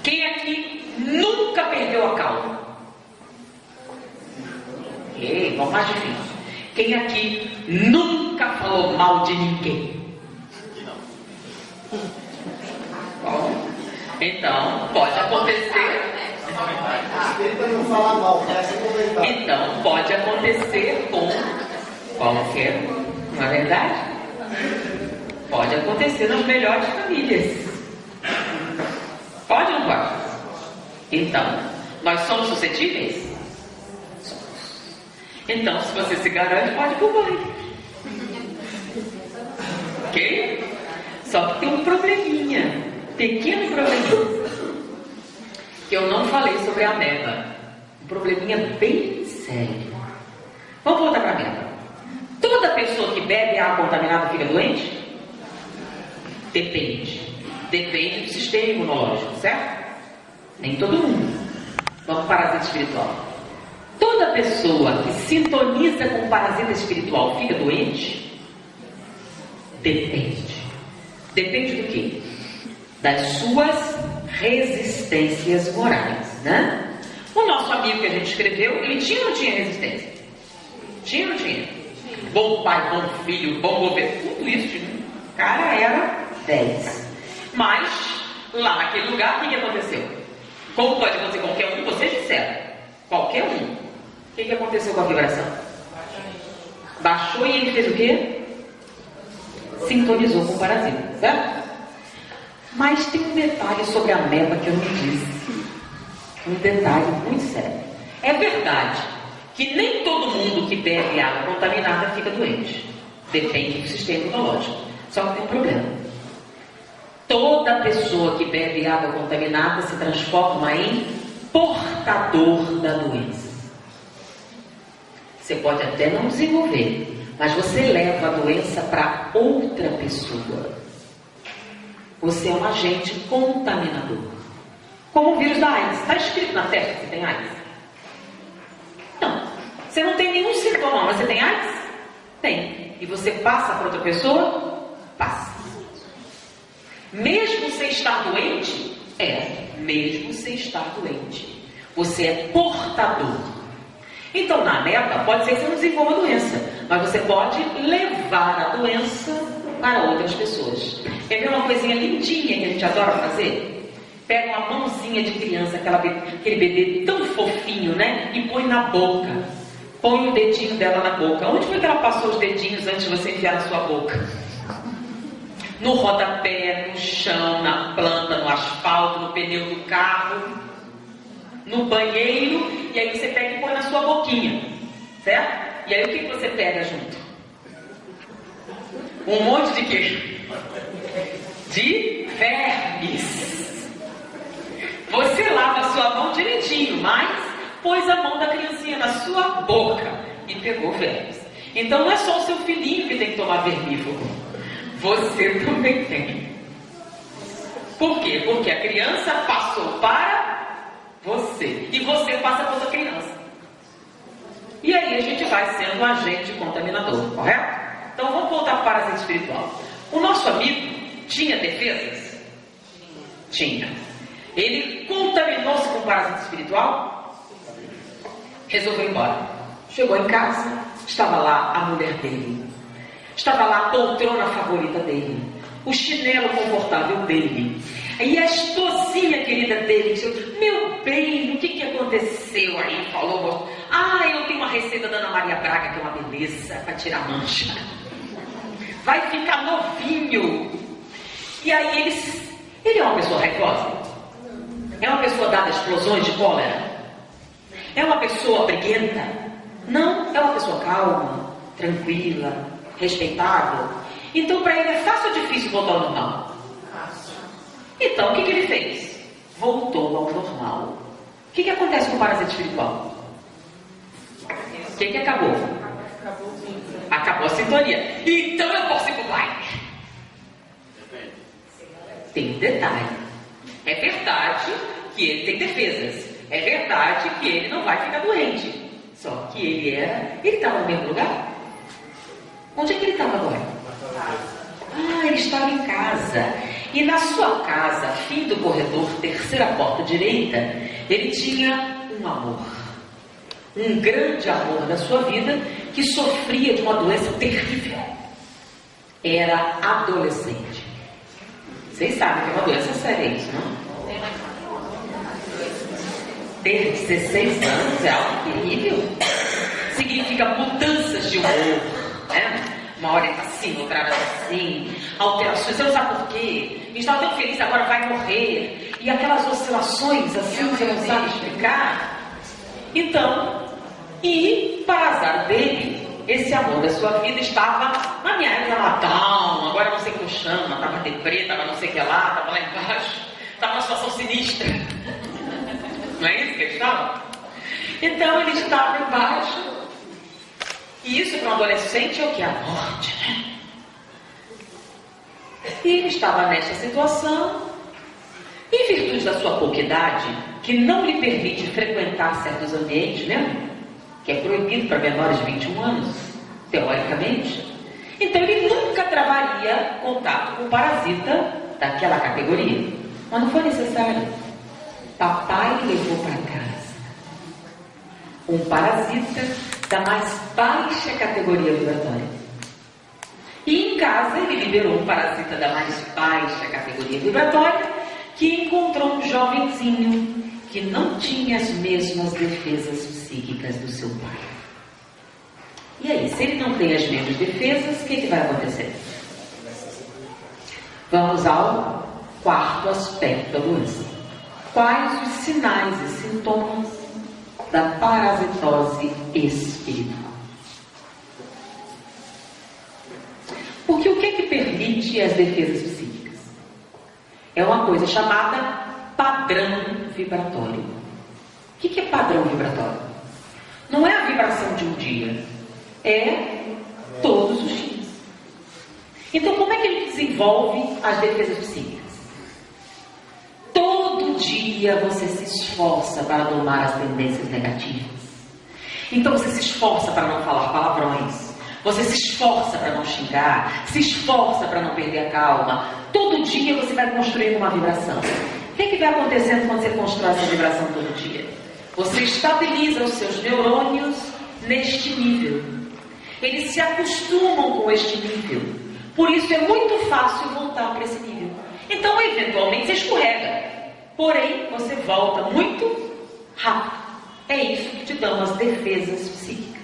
Quem aqui nunca perdeu a calma? Ei, vamos mais difícil. Quem aqui nunca falou mal de ninguém? Bom, então pode acontecer. Não fala mal, parece comentar. Então pode acontecer com qualquer um, não é verdade? Pode acontecer nas melhores famílias. Pode ou não pode? Então, nós somos suscetíveis? Somos. Então, se você se garante, pode ir pro baile. Ok? Só que tem um probleminha, pequeno probleminha, que eu não falei sobre a ameba. Um probleminha bem sério. Vamos voltar para a ameba. Toda pessoa que bebe água contaminada fica doente? Depende. Depende do sistema imunológico, certo? Nem todo mundo. Vamos para o parasita espiritual. Toda pessoa que sintoniza com o parasita espiritual fica doente? Depende. Depende do quê? Das suas resistências morais, né? O nosso amigo que a gente escreveu, ele tinha ou não tinha resistência? Tinha ou não tinha? Bom pai, bom filho, bom governo, tudo isso. O cara era 10. Mas, lá naquele lugar, o que aconteceu? Como pode acontecer com qualquer um? Vocês disseram. Qualquer um. O que aconteceu com a vibração? Baixou e ele fez o quê? Sintonizou com o parasita, certo? Mas tem um detalhe sobre a ameba que eu não disse. Um detalhe muito sério. É verdade que nem todo mundo que bebe água contaminada fica doente. Depende do sistema imunológico. Só que tem um problema. Toda pessoa que bebe água contaminada se transforma em portador da doença. Você pode até não desenvolver, mas você leva a doença para outra pessoa. Você é um agente contaminador. Como o vírus da AIDS. Está escrito na testa que você tem AIDS? Não. Você não tem nenhum sintoma, mas você tem AIDS? Tem. E você passa para outra pessoa? Passa. Mesmo sem estar doente? Mesmo sem estar doente. Você é portador. Então, na ameba, pode ser que você não desenvolva a doença, mas você pode levar a doença para outras pessoas. Quer ver uma coisinha lindinha que a gente adora fazer? Pega uma mãozinha de criança, aquele bebê tão fofinho, né? E põe na boca. Põe o dedinho dela na boca. Onde foi que ela passou os dedinhos antes de você enfiar na sua boca? No rodapé, no chão, na planta, no asfalto, no pneu do carro, no banheiro, e aí você pega e põe na sua boquinha, certo? E aí o que você pega junto? Um monte de quê? De vermes. Você lava a sua mão direitinho, mas pôs a mão da criancinha na sua boca e pegou vermes. Então não é só o seu filhinho que tem que tomar vermífugo. Você também tem. Por quê? Porque a criança passou para você. E você passa para outra criança. E aí a gente vai vai sendo um agente contaminador, correto? Então vamos voltar para o parasita espiritual. O nosso amigo tinha defesas? Tinha. Ele contaminou-se com o parasita espiritual? Resolveu ir embora. Chegou em casa, estava lá a mulher dele. Estava lá a poltrona favorita dele. O chinelo confortável dele. E a esposinha querida dele disse: meu bem, o que aconteceu aí? Falou: eu tenho uma receita da Ana Maria Braga que é uma beleza para tirar mancha. Vai ficar novinho. E aí ele é uma pessoa raivosa? É uma pessoa dada a explosões de cólera? É uma pessoa briguenta? Não, é uma pessoa calma, tranquila, respeitável. Então para ele é fácil ou difícil voltar ao normal? Então o que ele fez? Voltou ao normal. O que acontece com o parasita espiritual? O que acabou? Acabou a sintonia. Então eu posso ir pro baile. Tem um detalhe. É verdade que ele tem defesas. É verdade que ele não vai ficar doente. Só que ele estava no mesmo lugar. Onde é que ele estava agora? Ele estava em casa. E na sua casa, fim do corredor, terceira porta direita, ele tinha um amor. Um grande amor da sua vida que sofria de uma doença terrível. Era adolescente. Vocês sabem que é uma doença séria isso, não? Ter 16 anos é algo terrível. Significa mudanças de humor, né? Uma hora ele está assim, outra hora assim, alterações, você não sabe por quê. A gente estava tão feliz, agora vai morrer. E aquelas oscilações assim, você não sabe explicar. Então, e para azar dele, esse amor da sua vida estava na minha época Natal, agora não sei o que eu chamo, estava deprê, estava não sei o que lá, estava lá embaixo, estava numa situação sinistra. Não é isso que ele estava? Então ele estava embaixo. E isso para um adolescente é o que? A morte, né? E ele estava nesta situação, em virtude da sua pouca idade, que não lhe permite frequentar certos ambientes, lembra? Que é proibido para menores de 21 anos, teoricamente. Então ele nunca travaria contato com o parasita daquela categoria. Mas não foi necessário. Papai levou para casa um parasita da mais baixa categoria vibratória. E em casa ele liberou um parasita da mais baixa categoria vibratória que encontrou um jovenzinho que não tinha as mesmas defesas psíquicas do seu pai. E aí, se ele não tem as mesmas defesas, o que vai acontecer? Vamos ao quarto aspecto da doença. Quais os sinais e sintomas da parasitose espiritual? Porque o que permite as defesas psíquicas? É uma coisa chamada padrão vibratório. O que é padrão vibratório? Não é a vibração de um dia, é todos os dias. Então como é que ele desenvolve as defesas psíquicas? Todo dia você se esforça para domar as tendências negativas. Então você se esforça para não falar palavrões. Você se esforça para não xingar. Se esforça para não perder a calma. Todo dia você vai construindo uma vibração. O que vai acontecendo quando você constrói essa vibração todo dia? Você estabiliza os seus neurônios neste nível. Eles se acostumam com este nível. Por isso é muito fácil voltar para esse nível. Então, eventualmente, você escorrega. Porém, você volta muito rápido. É isso que te dão as defesas psíquicas.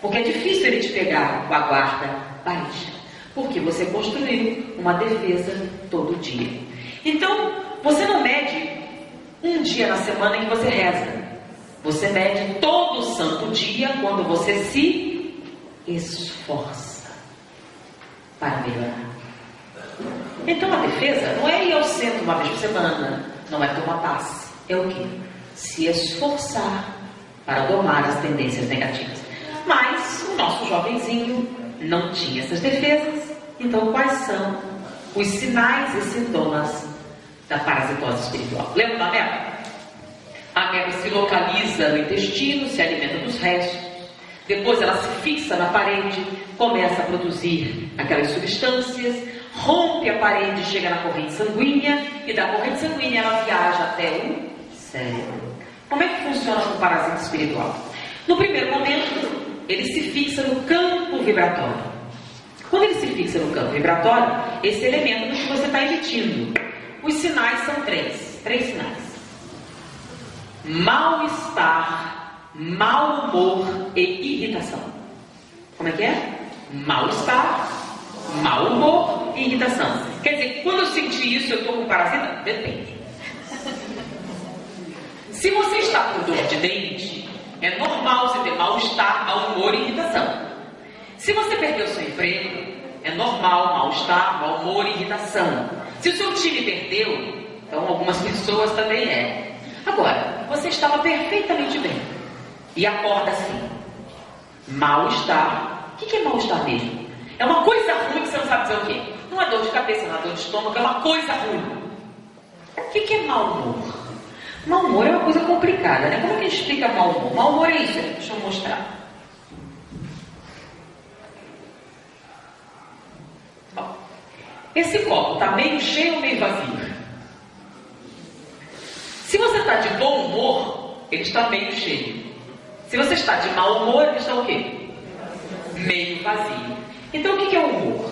Porque é difícil ele te pegar com a guarda baixa. Porque você construiu uma defesa todo dia. Então, você não mede um dia na semana em que você reza. Você mede todo santo dia quando você se esforça para melhorar. Então a defesa não é ir ao centro uma vez por semana, não é tomar passe. É o quê? Se esforçar para domar as tendências negativas. Mas o nosso jovenzinho não tinha essas defesas. Então quais são os sinais e sintomas da parasitose espiritual? Lembra da ameba? A ameba se localiza no intestino, se alimenta dos restos. Depois ela se fixa na parede, começa a produzir aquelas substâncias, rompe a parede, chega na corrente sanguínea, e da corrente sanguínea ela viaja até o cérebro. Como é que funciona o parasita espiritual? No primeiro momento, ele se fixa no campo vibratório. Quando ele se fixa no campo vibratório, esse elemento que você está emitindo. Os sinais são três sinais. Mal-estar, mau humor e irritação. Como é que é? Mal-estar, mau humor e irritação. Quer dizer, quando eu sentir isso, eu estou com parasita? Depende. Se você está com dor de dente, é normal você ter mal-estar, mau humor e irritação. Se você perdeu seu emprego, é normal mal-estar, mau humor e irritação. Se o seu time perdeu, então algumas pessoas também é. Agora, você estava perfeitamente bem e acorda assim. Mal-estar. O que é mal-estar mesmo? É uma coisa ruim que você não sabe dizer o quê. Não é dor de cabeça, não é dor de estômago, é uma coisa ruim. O que é mau humor? Mau humor é uma coisa complicada, né? Como é que a gente explica mau humor? Mau humor é isso, deixa eu mostrar. Bom, esse copo está meio cheio ou meio vazio? Se você está de bom humor, ele está meio cheio. Se você está de mau humor, ele está o quê? Meio vazio. Então o que é humor?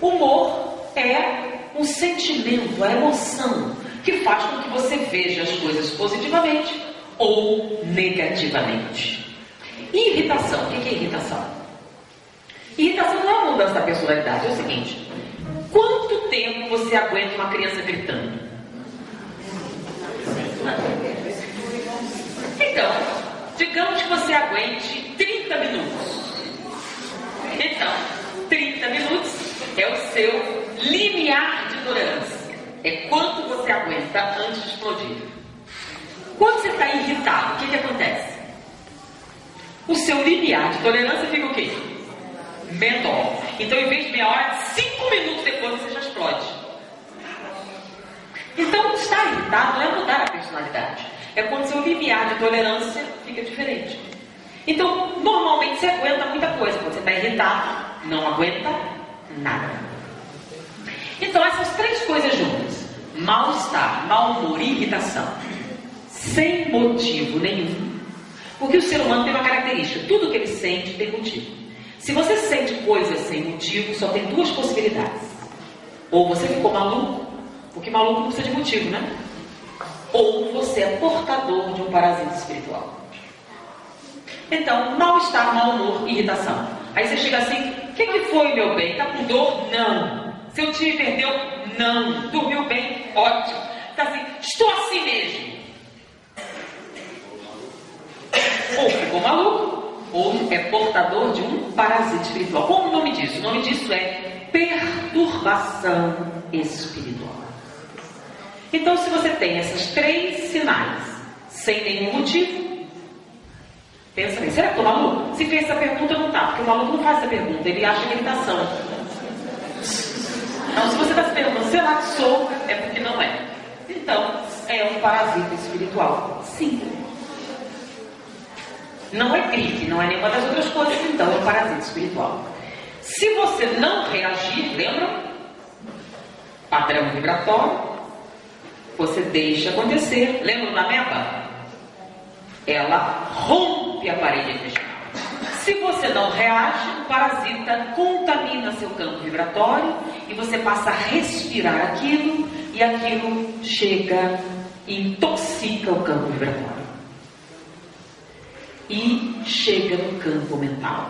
Humor é um sentimento, a emoção que faz com que você veja as coisas positivamente ou negativamente. E irritação, o que é irritação? Irritação não é uma mudança da personalidade, é o seguinte: quanto tempo você aguenta uma criança gritando? Então, digamos que você aguente 30 minutos. Então, 30 minutos é o seu limiar de tolerância. É quanto você aguenta antes de explodir. Quando você está irritado, o que acontece? O seu limiar de tolerância fica o quê? Menor. Então, em vez de meia hora, 5 minutos depois você já explode. Então, estar irritado não é mudar a personalidade. É quando seu limiar de tolerância fica diferente. Então, normalmente você aguenta muita coisa. Quando você está irritado, não aguenta nada. Então, essas três coisas juntas: mal-estar, mau humor e irritação, sem motivo nenhum. Porque o ser humano tem uma característica: tudo que ele sente tem motivo. Se você sente coisas sem motivo, só tem duas possibilidades. Ou você ficou maluco, porque maluco não precisa de motivo, né? Ou você é portador de um parasita espiritual. Então, mal-estar, mau humor e irritação. Aí você chega assim: o que foi, meu bem? Está com dor? Não. Seu time perdeu? Não. Dormiu bem? Ótimo. Está assim: estou assim mesmo. Ou ficou maluco, ou é portador de um parasita espiritual. Qual o nome disso? O nome disso é perturbação espiritual. Então, se você tem esses três sinais sem nenhum motivo, pensa bem: será que estou maluco? Se fez essa pergunta, não está, porque o maluco não faz essa pergunta, ele acha que ele está são. Então, se você está se perguntando, será que sou? É porque não é. Então, é um parasita espiritual. Sim. Não é gripe, não é nenhuma das outras coisas, então é um parasita espiritual. Se você não reagir, lembram? Padrão vibratório, você deixa acontecer. Lembram da ameba? Ela rompe a parede intestinal. Se você não reage, o parasita contamina seu campo vibratório e você passa a respirar aquilo e aquilo chega e intoxica o campo vibratório. E chega no campo mental.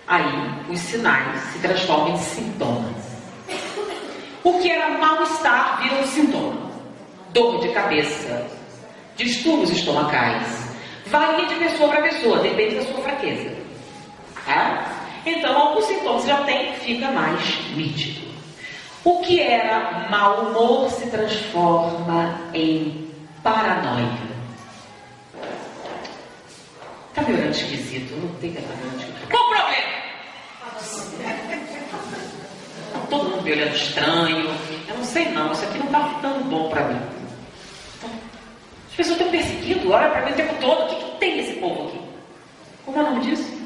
Aí os sinais se transformam em sintomas. O que era mal-estar vira um sintoma. Dor de cabeça, distúrbios estomacais. Varia de pessoa para pessoa, depende da sua fraqueza. Tá? Então, alguns sintomas já tem, fica mais nítido. O que era mau humor se transforma em paranoia. Tá me olhando esquisito? Não tem que estar me olhando esquisito. Qual o problema? Todo mundo me olhando estranho. Eu não sei não, isso aqui não está ficando bom para mim. As pessoas estão perseguindo, olha para mim o tempo todo. O que tem nesse povo aqui? Como é o nome disso?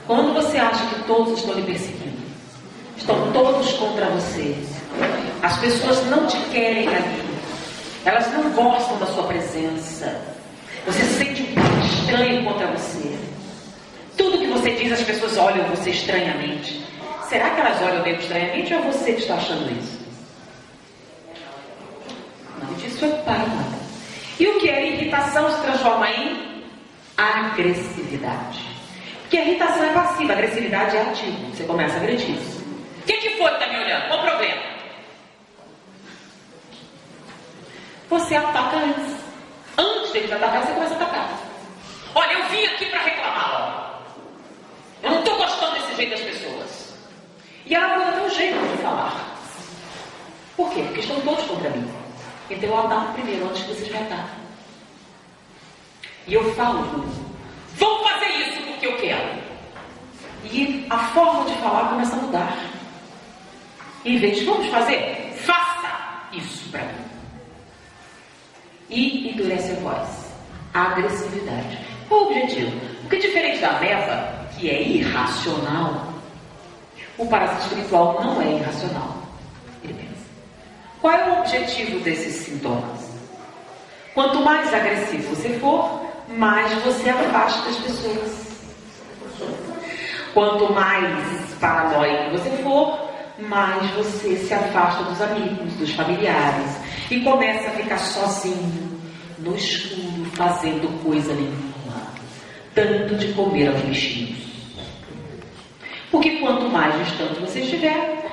Quando você acha que todos estão lhe perseguindo, estão todos contra você, as pessoas não te querem ali, elas não gostam da sua presença, você se sente um pouco estranho contra você. Tudo que você diz, as pessoas olham você estranhamente. Será que elas olham meio estranhamente ou é você que está achando isso? O nome disso é paranoia. E o que é irritação se transforma em agressividade. Porque a irritação é passiva, a agressividade é ativa. Você começa a agredir. O que foi que está me olhando? Qual o problema? Você ataca antes. Antes dele te atacar, você começa a atacar. Olha, eu vim aqui para reclamar, ó. Eu não estou gostando desse jeito das pessoas. E ela muda teu jeito de falar. Por quê? Porque estão todos contra mim. Então eu ataco primeiro, antes que vocês me ataquem. E eu falo tudo. Vamos fazer isso porque eu quero. E a forma de falar começa a mudar. Em vez de vamos fazer, faça isso para mim. E endurece a voz. A agressividade. Qual o objetivo? Porque diferente da ameba, que é irracional, o parasita espiritual não é irracional. Ele pensa. Qual é o objetivo desses sintomas? Quanto mais agressivo você for, mais você afasta as pessoas. Quanto mais paranoico você for, mais você se afasta dos amigos, dos familiares e começa a ficar sozinho, no escuro, fazendo coisa nenhuma, dando de comer aos bichinhos. Porque quanto mais distante você estiver,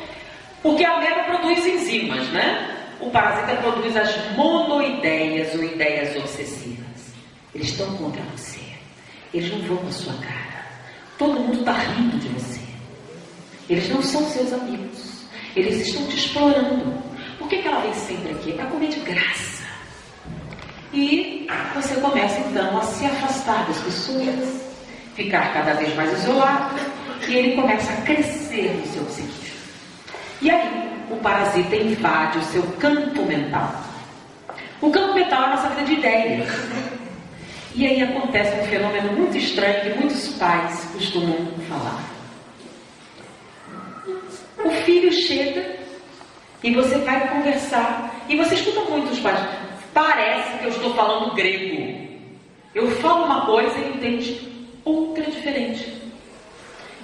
porque a ameba produz enzimas, né? O parasita produz as monoideias ou ideias obsessivas. Eles estão contra você. Eles não vão na sua cara. Todo mundo está rindo de você. Eles não são seus amigos. Eles estão te explorando. Por que ela vem sempre aqui? É para comer de graça. E você começa então a se afastar das pessoas, ficar cada vez mais isolado, e ele começa a crescer no seu psiquismo. E aí, o parasita invade o seu campo mental. O campo mental é a nossa vida de ideias. E aí acontece um fenômeno muito estranho que muitos pais costumam falar. O filho chega e você vai conversar. E você escuta muito os pais. Parece que eu estou falando grego. Eu falo uma coisa e entende outra diferente.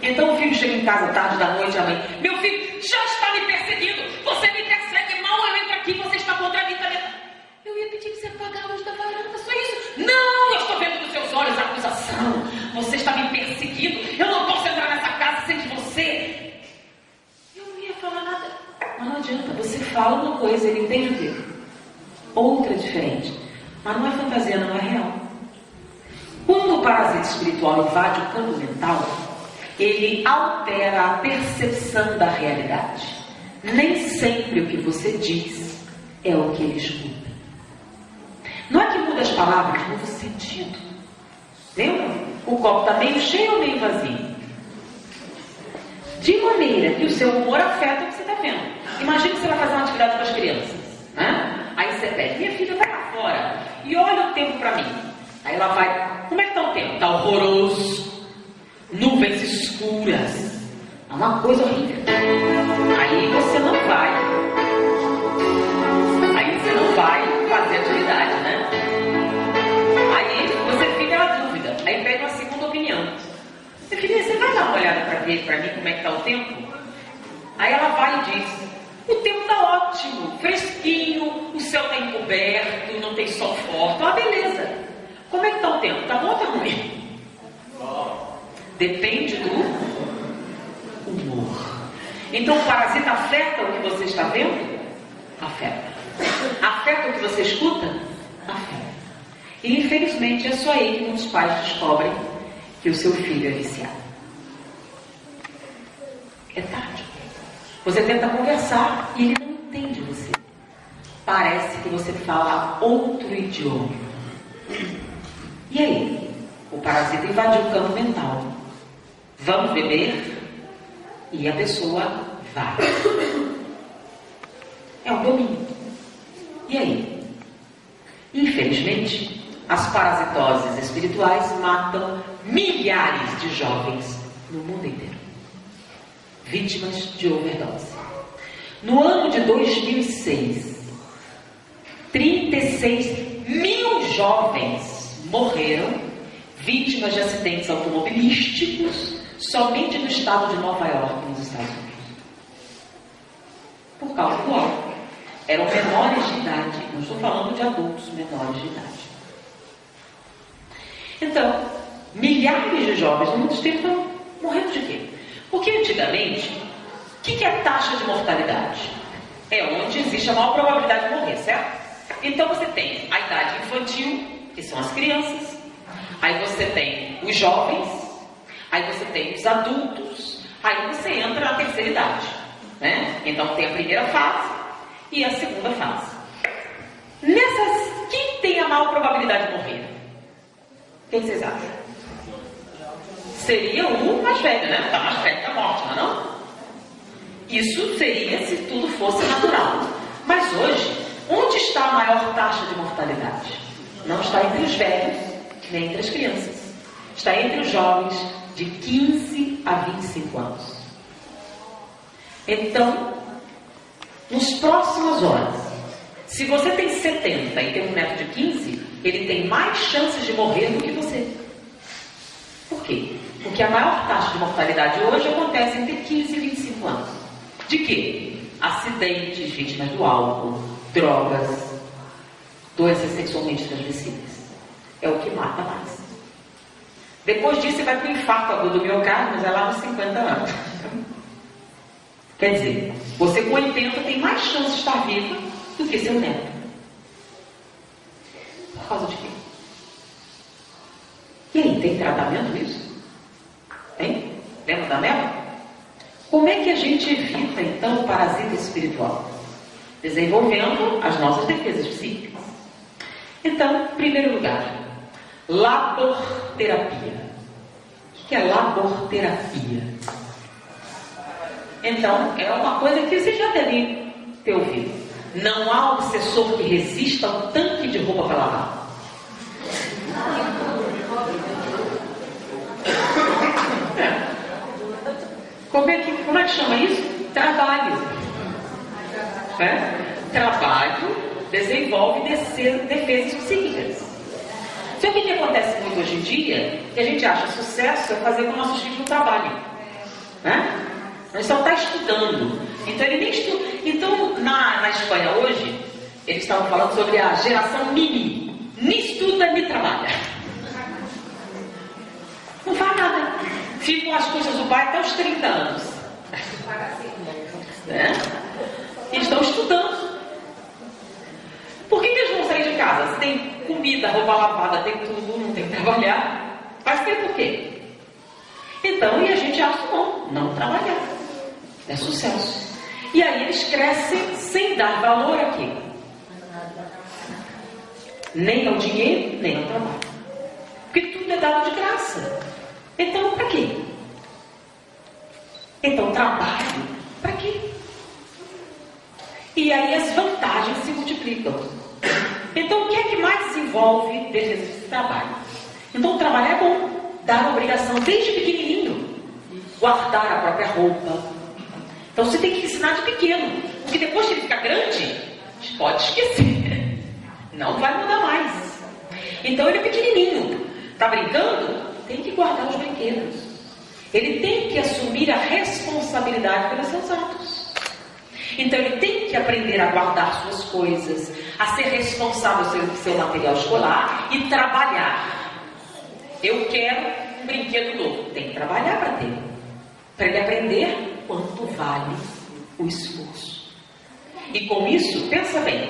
Então o filho chega em casa tarde da noite, a mãe: meu filho já está me perseguindo. Você me persegue, mal eu entro aqui, você está contra mim também. Eu ia pedir que você apagasse a luz da varanda, só isso. Não, eu estou vendo nos seus olhos a acusação. Você está me perseguindo. Eu não posso entrar nessa casa sem você. Eu não ia falar nada. Mas não adianta, você fala uma coisa, ele entende o quê? Outra diferente. Mas não é fantasia, não é real. Quando o parasita espiritual invade o campo mental, ele altera a percepção da realidade. Nem sempre o que você diz é o que ele escuta. Não é que muda as palavras, muda o sentido. Lembra? O copo está meio cheio ou meio vazio? De maneira que o seu humor afeta o que você está vendo. Imagina que você vai fazer uma atividade com as crianças, né? Aí você pede: minha filha, vai lá fora e olha o tempo para mim. Aí ela vai: como é que está o tempo? Está horroroso. Nuvens escuras. É uma coisa horrível. Aí você não vai. Aí você não vai fazer atividade, né? Aí você fica na dúvida. Aí pede uma segunda opinião. Minha filha, você vai dar uma olhada para ver para mim como é que está o tempo? Aí ela vai e diz: o tempo está ótimo, fresquinho, o céu está encoberto, não tem sol forte. Ah, beleza. Como é que está o tempo? Está bom ou está ruim? Depende do humor. Então o parasita afeta o que você está vendo? Afeta. Afeta o que você escuta? Afeta. E infelizmente é só aí que muitos pais descobrem que o seu filho é viciado. É tarde. Você tenta conversar e ele não entende você. Parece que você fala outro idioma. E aí? O parasita invadiu o campo mental. Vamos beber? E a pessoa vai. É um domínio. E aí? Infelizmente, as parasitoses espirituais matam milhares de jovens no mundo inteiro, vítimas de overdose. No ano de 2006, 36 mil jovens morreram vítimas de acidentes automobilísticos somente no estado de Nova York, nos Estados Unidos, por causa do álcool. Eram menores de idade, não estou falando de adultos, menores de idade. Então, milhares de jovens no mundo inteiro estão morrendo de quê? Porque antigamente, o que é a taxa de mortalidade? É onde existe a maior probabilidade de morrer, certo? Então você tem a idade infantil, que são as crianças, aí você tem os jovens, aí você tem os adultos, aí você entra na terceira idade, né? Então tem a primeira fase e a segunda fase. Nessas, quem tem a maior probabilidade de morrer? Quem vocês acham? Seria o mais velho, né? Está mais velho que a morte, não é não? Isso seria se tudo fosse natural. Mas hoje, onde está a maior taxa de mortalidade? Não está entre os velhos, nem entre as crianças. Está entre os jovens de 15 a 25 anos. Então, nos próximas horas, se você tem 70 e tem um neto de 15, ele tem mais chances de morrer do que você. Por quê? Porque a maior taxa de mortalidade hoje acontece entre 15 e 25 anos. De quê? Acidentes, vítimas do álcool, drogas, doenças sexualmente transmissíveis. É o que mata mais. Depois disso, você vai para o infarto agudo do miocárdio, mas é lá nos 50 anos. Quer dizer, você com 80 tem mais chance de estar viva do que seu neto. Por causa de quê? E aí, tem tratamento isso? Tem? Lembra da Mel? Como é que a gente evita, então, o parasita espiritual? Desenvolvendo as nossas defesas psíquicas. Então, em primeiro lugar, laborterapia. O que é laborterapia? Então, é uma coisa que você já deve ter ouvido. Não há obsessor que resista ao tanque de roupa para lavar. Como é que chama isso? Trabalho. Trabalho desenvolve defesas psíquicas. Só que o que acontece muito hoje em dia, que a gente acha sucesso é fazer com nossos filhos um trabalho. Né? A gente só está estudando. Então ele nem estuda. Então na Espanha hoje, eles estavam falando sobre a geração mini. Nem estuda, nem trabalha. Não faz nada. Ficam as custas do pai até os 30 anos. Né? Eles estão estudando. Por que eles vão sair de casa? Se tem comida, roupa lavada, tem tudo, não tem que trabalhar. Vai ser por quê? Então, e a gente acha não trabalhar. É sucesso. E aí eles crescem sem dar valor aqui. Nem ao dinheiro, nem ao trabalho. Porque tudo é dado de graça. Então, para quê? Então, trabalho, para quê? E aí as vantagens se multiplicam. Então, o que é que mais desenvolve defesa de trabalho? Então, trabalhar é bom. Dar a obrigação desde pequenininho. Guardar a própria roupa. Então, você tem que ensinar de pequeno. Porque depois que ele ficar grande, pode esquecer. Não vai mudar mais. Então, ele é pequenininho. Está brincando? Tem que guardar os brinquedos. Ele tem que assumir a responsabilidade pelos seus atos. Então ele tem que aprender a guardar suas coisas, a ser responsável pelo seu material escolar e trabalhar. Eu quero um brinquedo novo. Tem que trabalhar para ter. Para ele aprender quanto vale o esforço. E com isso, pensa bem.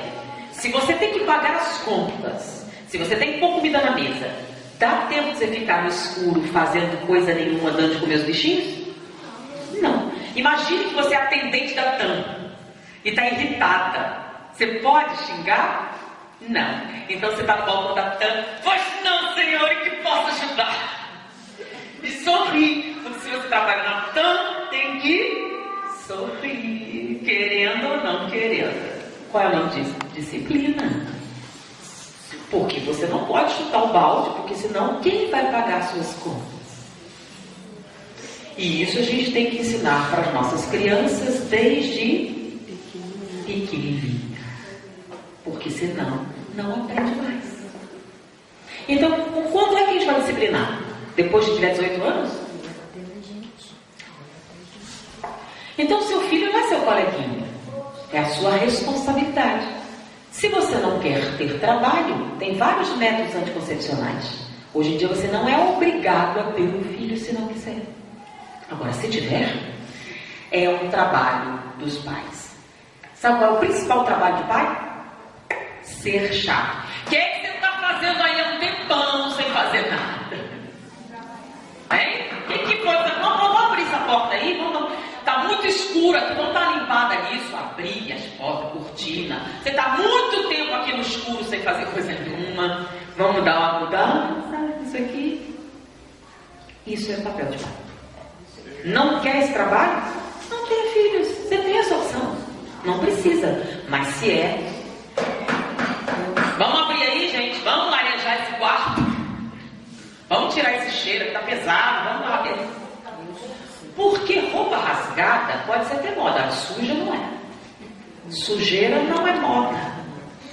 Se você tem que pagar as contas, se você tem que pôr comida na mesa, dá tempo de você ficar no escuro fazendo coisa nenhuma, dando de comer os bichinhos? Não. Imagine que você é atendente da TAM e está irritada. Você pode xingar? Não. Então você está no balcão da TAM. Pois não, senhor, que posso ajudar? E sorri. Porque se você trabalha na TAM, tem que sorrir. Querendo ou não querendo. Qual é o nome disso? Disciplina. Porque você não pode chutar o balde, porque senão quem vai pagar suas contas? E isso a gente tem que ensinar para as nossas crianças desde pequenininha. Porque senão não aprende mais. Então, quando é que a gente vai disciplinar? Depois de tiver 18 anos? Então, seu filho não é seu coleguinha. É a sua responsabilidade. Se você não quer ter trabalho, tem vários métodos anticoncepcionais. Hoje em dia você não é obrigado a ter um filho se não quiser. Agora, se tiver, é um trabalho dos pais. Sabe qual é o principal trabalho de pai? Ser chato. O que é que você está fazendo aí há um tempão sem fazer nada? Hein? Que coisa? Vamos abrir essa porta aí? Está muito escuro aqui, vamos dar uma limpada nisso. Abrir as portas, cortina. Você está muito tempo aqui no escuro sem fazer coisa nenhuma. Vamos dar uma mudança. Isso aqui. Isso é papel de pai. Não quer esse trabalho? Não tenha filhos. Você tem essa opção. Não precisa. Mas se é... Vamos abrir aí, gente. Vamos arejar esse quarto. Vamos tirar esse cheiro que está pesado. Vamos lá ver. Porque roupa rasgada pode ser até moda. Suja não é. Sujeira não é moda.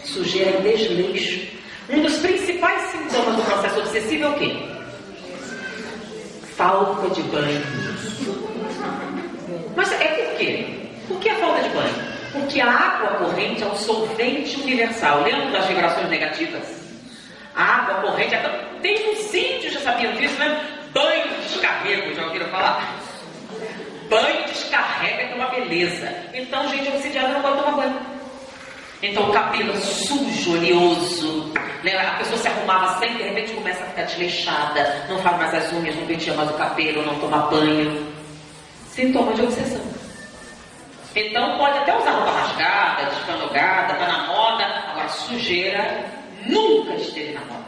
Sujeira é desleixo. Um dos principais sintomas do processo obsessivo é o quê? Falta de banho. Mas é por quê? Por que a falta de banho? Porque a água corrente é um solvente universal. Lembra das vibrações negativas? A água corrente, tem uns índios já sabiam disso, né? Banho de descarrego, já ouviram falar? Banho descarrega que é uma beleza. Então, gente obsidiada não pode tomar banho. Então, o cabelo sujo, oleoso, né? A pessoa se arrumava sempre, de repente começa a ficar desleixada, não faz mais as unhas, não penteia mais o cabelo, não toma banho. Sintoma de obsessão. Então, pode até usar roupa rasgada, descanogada, tá na moda. Agora, sujeira nunca esteve na moda.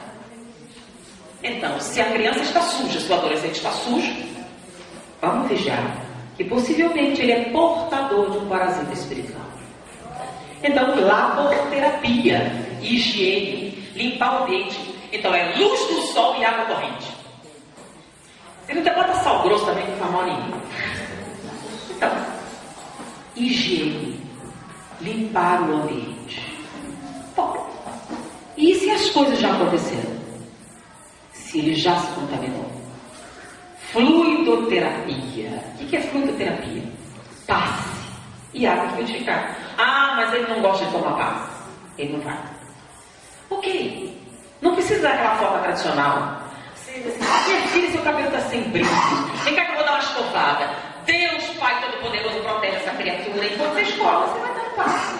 Então, se a criança está suja, se o adolescente está sujo, vamos vigiar que possivelmente ele é portador de um parasita espiritual. Então, laborterapia, higiene, limpar o ambiente. Então, é luz do sol e água corrente. Você não bota sal grosso também, não faz mal nenhum. Então, higiene, limpar o ambiente. Bom, e se as coisas já aconteceram? Se ele já se contaminou? Fluidoterapia. O que é fluidoterapia? Passe e água fluidificada. Ah, mas ele não gosta de tomar passe. Ele não vai. Ok. Não precisa daquela forma tradicional. Você diz assim, minha filha, seu cabelo está sem brilho. Vem cá que eu vou dar uma escovada. Deus, Pai Todo-Poderoso, protege essa criatura. Enquanto você escova, você vai dar um passe.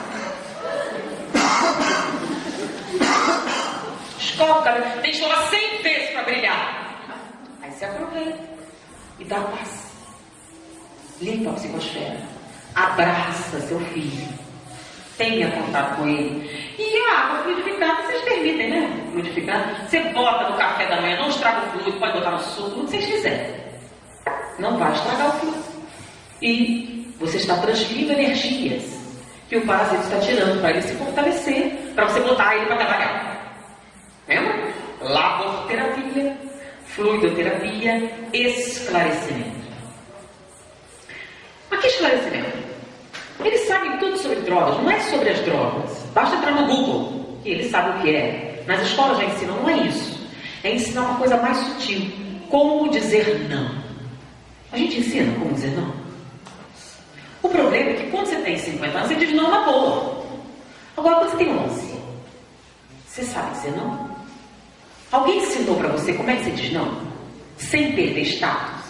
Escova o cabelo. Tem que escovar 100 vezes para brilhar. Aí você aproveita e dá um passe. Limpa a psicosfera. Abraça seu filho. Tenha contato com ele. E a água fluidificada, vocês permitem, né? Fluidificada. Você bota no café da manhã, não estraga o fluido, pode botar no suco, o que vocês quiserem. Não vai estragar o fluido. E você está transferindo energias que o parasita está tirando para ele se fortalecer, para você botar ele para trabalhar. Lembra? Laborterapia, fluidoterapia, esclarecimento. Mas que esclarecimento? Eles sabem tudo sobre drogas, não é sobre as drogas. Basta entrar no Google, que eles sabem o que é. Nas escolas já ensinam, não é isso. É ensinar uma coisa mais sutil. Como dizer não. A gente ensina como dizer não. O problema é que quando você tem 50 anos, você diz não na boa. Agora, quando você tem 11, você sabe dizer não? Alguém ensinou para você como é que você diz não? Sem perder status?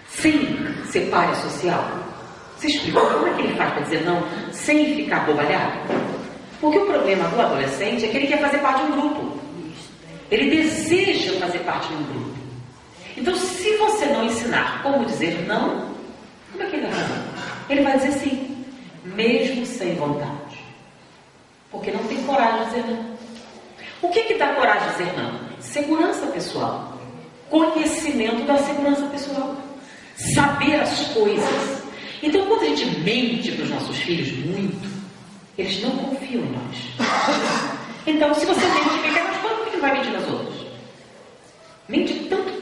Sem ser pária social? Você explicou como é que ele faz para dizer não sem ficar bobalhado? Porque o problema do adolescente é que ele quer fazer parte de um grupo. Ele deseja fazer parte de um grupo. Então, se você não ensinar como dizer não, como é que ele vai fazer? Ele vai dizer sim, mesmo sem vontade. Porque não tem coragem de dizer não. O que dá coragem de dizer não? Segurança pessoal. Conhecimento da segurança pessoal. Saber as coisas. Então, quando a gente mente para os nossos filhos muito, eles não confiam em nós. Então, se você mente, quem quer mais quanto, por que não vai mentir nas outras? Mente tanto.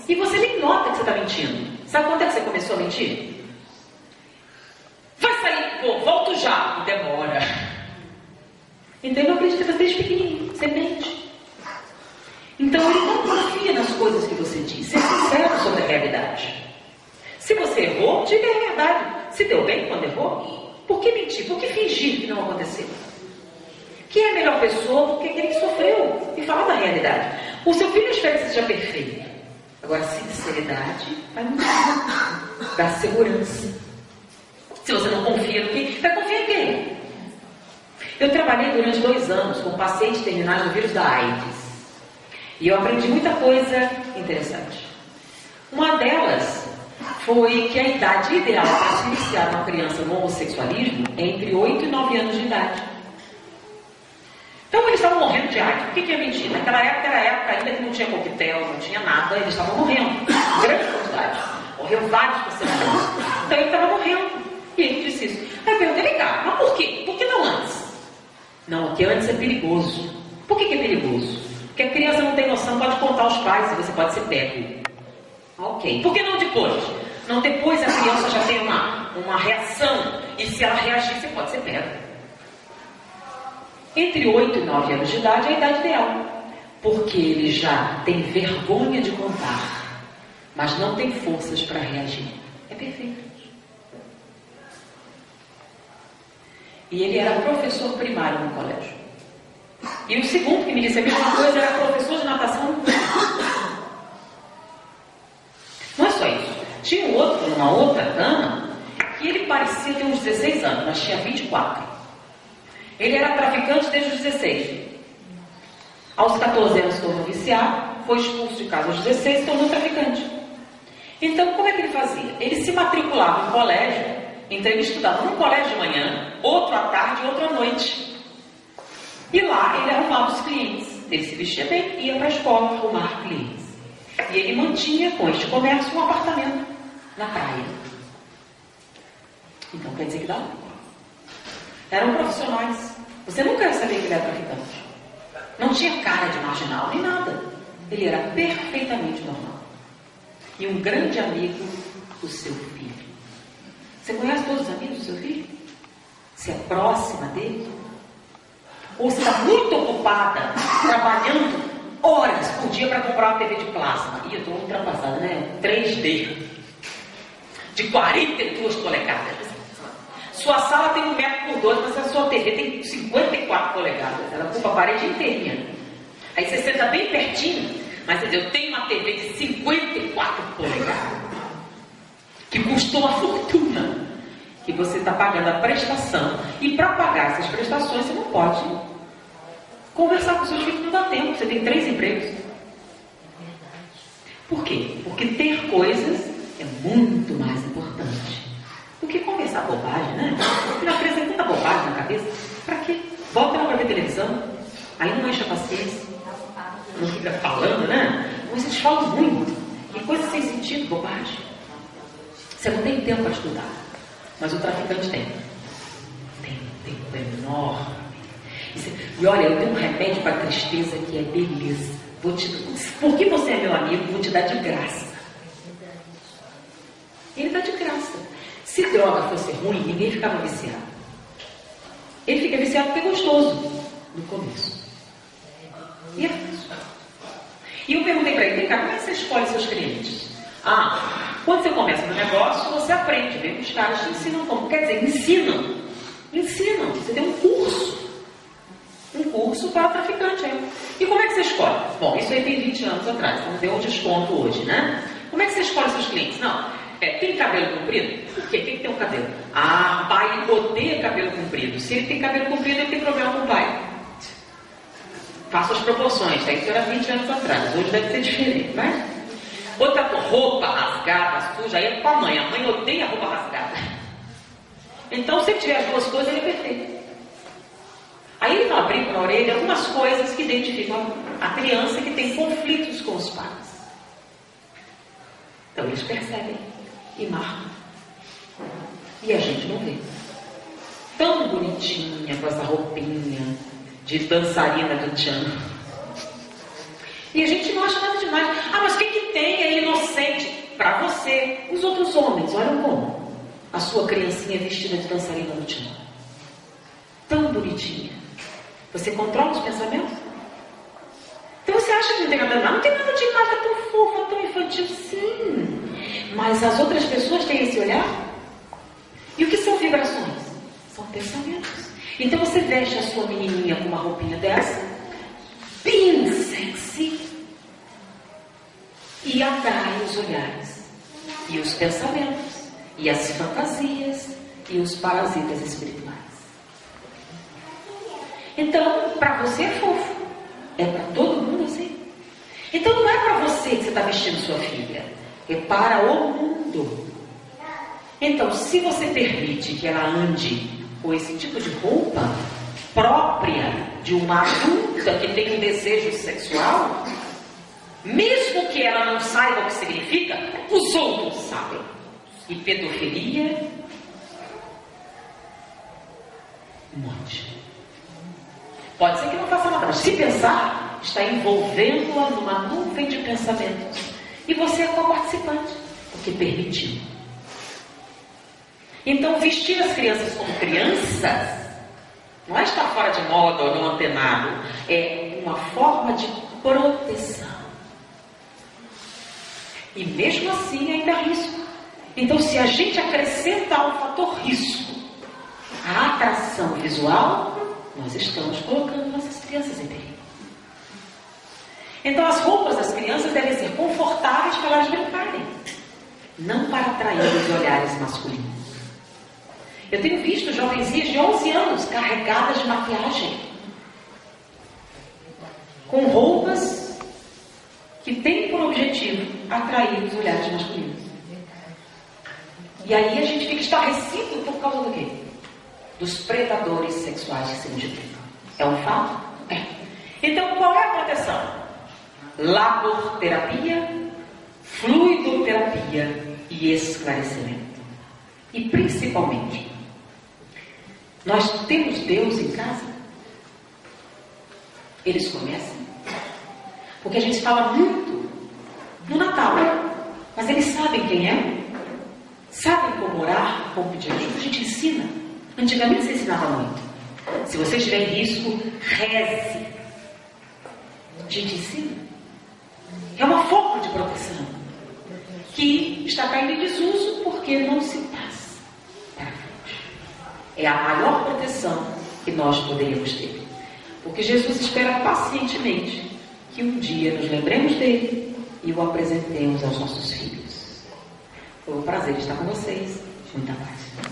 E você nem nota que você está mentindo. Sabe quando é que você começou a mentir? Vai sair, volto já. E demora. Então ele não acredita que você desde pequenininho. Você mente. Então ele não confia nas coisas que você diz. Seja sincero sobre a realidade. Se você errou, diga a verdade. Se deu bem quando errou, por que mentir? Por que fingir que não aconteceu? Quem é a melhor pessoa? Porque aquele que sofreu e fala da realidade. O seu filho espera que seja perfeito. Agora, sinceridade vai mudar. Dá segurança. Se você não confia no quem, vai confiar em quem? Eu trabalhei durante 2 anos com pacientes terminais do vírus da AIDS. E eu aprendi muita coisa interessante. Uma delas foi que a idade ideal para se iniciar uma criança no homossexualismo é entre 8 e 9 anos de idade. Então eles estavam morrendo de AIDS. Por que é mentira? Naquela época era a época ainda que não tinha coquetel, não tinha nada, eles estavam morrendo. Grande quantidade. Morreu vários por semana. Então ele estava morrendo. E ele disse isso. Aí eu perguntei, vem cá, mas por quê? Por que não antes? Não, porque antes é perigoso. Por que é perigoso? Porque a criança não tem noção, pode contar aos pais e você pode ser pego. Ok. Por que não depois? Não, depois a criança já tem uma reação. E se ela reagir, você pode ser pego. Entre 8 e 9 anos de idade é a idade ideal. Porque ele já tem vergonha de contar, mas não tem forças para reagir. É perfeito. E ele era professor primário no colégio. E o segundo que me disse a mesma coisa era professor de natação. Não é só isso. Tinha um outro, uma outra dama, que ele parecia ter uns 16 anos, mas tinha 24. Ele era traficante desde os 16. Aos 14 anos se tornou viciado, foi expulso de casa aos 16 e se tornou traficante. Então, como é que ele fazia? Ele se matriculava no colégio, então ele estudava num colégio de manhã, outro à tarde e outro à noite. E lá ele arrumava os clientes. Ele se vestia bem, ia para a escola arrumar clientes. E ele mantinha com este comércio um apartamento na praia. Então quer dizer que dá lucro. Eram profissionais. Você nunca ia saber que ele era traficante. Não tinha cara de marginal nem nada. Ele era perfeitamente normal. E um grande amigo do seu filho. Você conhece todos os amigos do seu filho? Você é próxima dele? Ou você está muito ocupada, trabalhando horas por dia para comprar uma TV de plasma? E eu estou ultrapassada, né? 3D. De 42 polegadas. Sua sala tem 1 metro por 2, mas a sua TV tem 54 polegadas. Ela ocupa a parede inteirinha. Aí você senta bem pertinho, mas quer dizer, eu tenho uma TV de 54 polegadas, que custou uma fortuna, que você está pagando a prestação. E para pagar essas prestações, você não pode conversar com seus filhos, não dá tempo. Você tem 3 empregos. Por quê? Porque ter coisas é muito mais importante do que conversar bobagem, né? Porque a criança tem tanta bobagem na cabeça. Pra quê? Bota ela pra ver televisão, aí não enche a paciência, não fica falando, né? Vocês falam muito. E coisa sem sentido, bobagem. Você não tem tempo para estudar. Mas o traficante tem. Tem um tempo enorme. E olha, eu tenho um remédio para tristeza que é beleza. Porque você é meu amigo, vou te dar de graça. Ele dá de graça. Se droga fosse ruim, ninguém ficava viciado. Ele fica viciado porque é gostoso no começo. E é fácil. E eu perguntei para ele, vem cá, como é que você escolhe seus clientes? Quando você começa no negócio, você aprende, vê que os caras te ensinam como. Quer dizer, ensinam. Você tem um curso. Um curso para traficante. E como é que você escolhe? Bom, isso aí tem 20 anos atrás, então deu um desconto hoje, né? Como é que você escolhe seus clientes? Não. Tem cabelo comprido? Por quê? Quem tem um cabelo? Pai odeia cabelo comprido. Se ele tem cabelo comprido, ele tem problema com o pai. Faça as proporções, tá? Isso era 20 anos atrás, hoje deve ser diferente, né? Outra roupa rasgada, suja, aí é com a mãe odeia roupa rasgada. Então, se ele tiver as 2 coisas, ele é perfeito. Aí ele vai abrir para a orelha algumas coisas que identificam a criança que tem conflitos com os pais. Então, eles percebem e marcam. E a gente não vê. Tão bonitinha, com essa roupinha, de dançarina do tchan. E a gente não acha nada demais. Ah, mas o que tem? É inocente. Para você, os outros homens, olham como a sua criancinha vestida de dançarina do tchan. Tão bonitinha. Você controla os pensamentos? Então você acha que não tem nada demais? Não tem nada demais, é tão fofa, tão infantil, sim. Mas as outras pessoas têm esse olhar? E o que são vibrações? São pensamentos. Então você veste a sua menininha com uma roupinha dessa, bem sexy, e atrai os olhares, e os pensamentos, e as fantasias, e os parasitas espirituais. Então, para você é fofo. É para todo mundo assim. Então não é para você que você está vestindo sua filha. É para o mundo. Então, se você permite que ela ande com esse tipo de roupa própria de uma adulta que tem um desejo sexual, mesmo que ela não saiba o que significa, os outros sabem. E pedofilia, um monte. Pode ser que não faça nada, mas se pensar, está envolvendo-a numa nuvem de pensamentos. E você é co-participante, porque permitiu. Então, vestir as crianças como crianças não é estar fora de moda ou não antenado. É uma forma de proteção. E mesmo assim ainda há risco. Então, se a gente acrescenta ao fator risco a atração visual, nós estamos colocando nossas crianças em perigo. Então as roupas das crianças devem ser confortáveis para elas brincarem, não para atrair os olhares masculinos. Eu tenho visto jovenzinhas de 11 anos carregadas de maquiagem, com roupas que têm por objetivo atrair os olhares masculinos. E aí a gente fica estarrecido por causa do quê? Dos predadores sexuais que se multiplicam. É um fato? É. Então, qual é a proteção? Laborterapia, fluidoterapia e esclarecimento. E principalmente, nós temos Deus em casa? Eles conhecem? Porque a gente fala muito no Natal, mas eles sabem quem é? Sabem como orar, como pedir ajuda? A gente ensina. Antigamente se ensinava muito. Se você estiver em risco, reze. A gente ensina. É uma forma de proteção que está caindo em desuso porque não se passa para frente. É a maior proteção que nós poderíamos ter. Porque Jesus espera pacientemente que um dia nos lembremos dele e o apresentemos aos nossos filhos. Foi um prazer estar com vocês. Muita paz.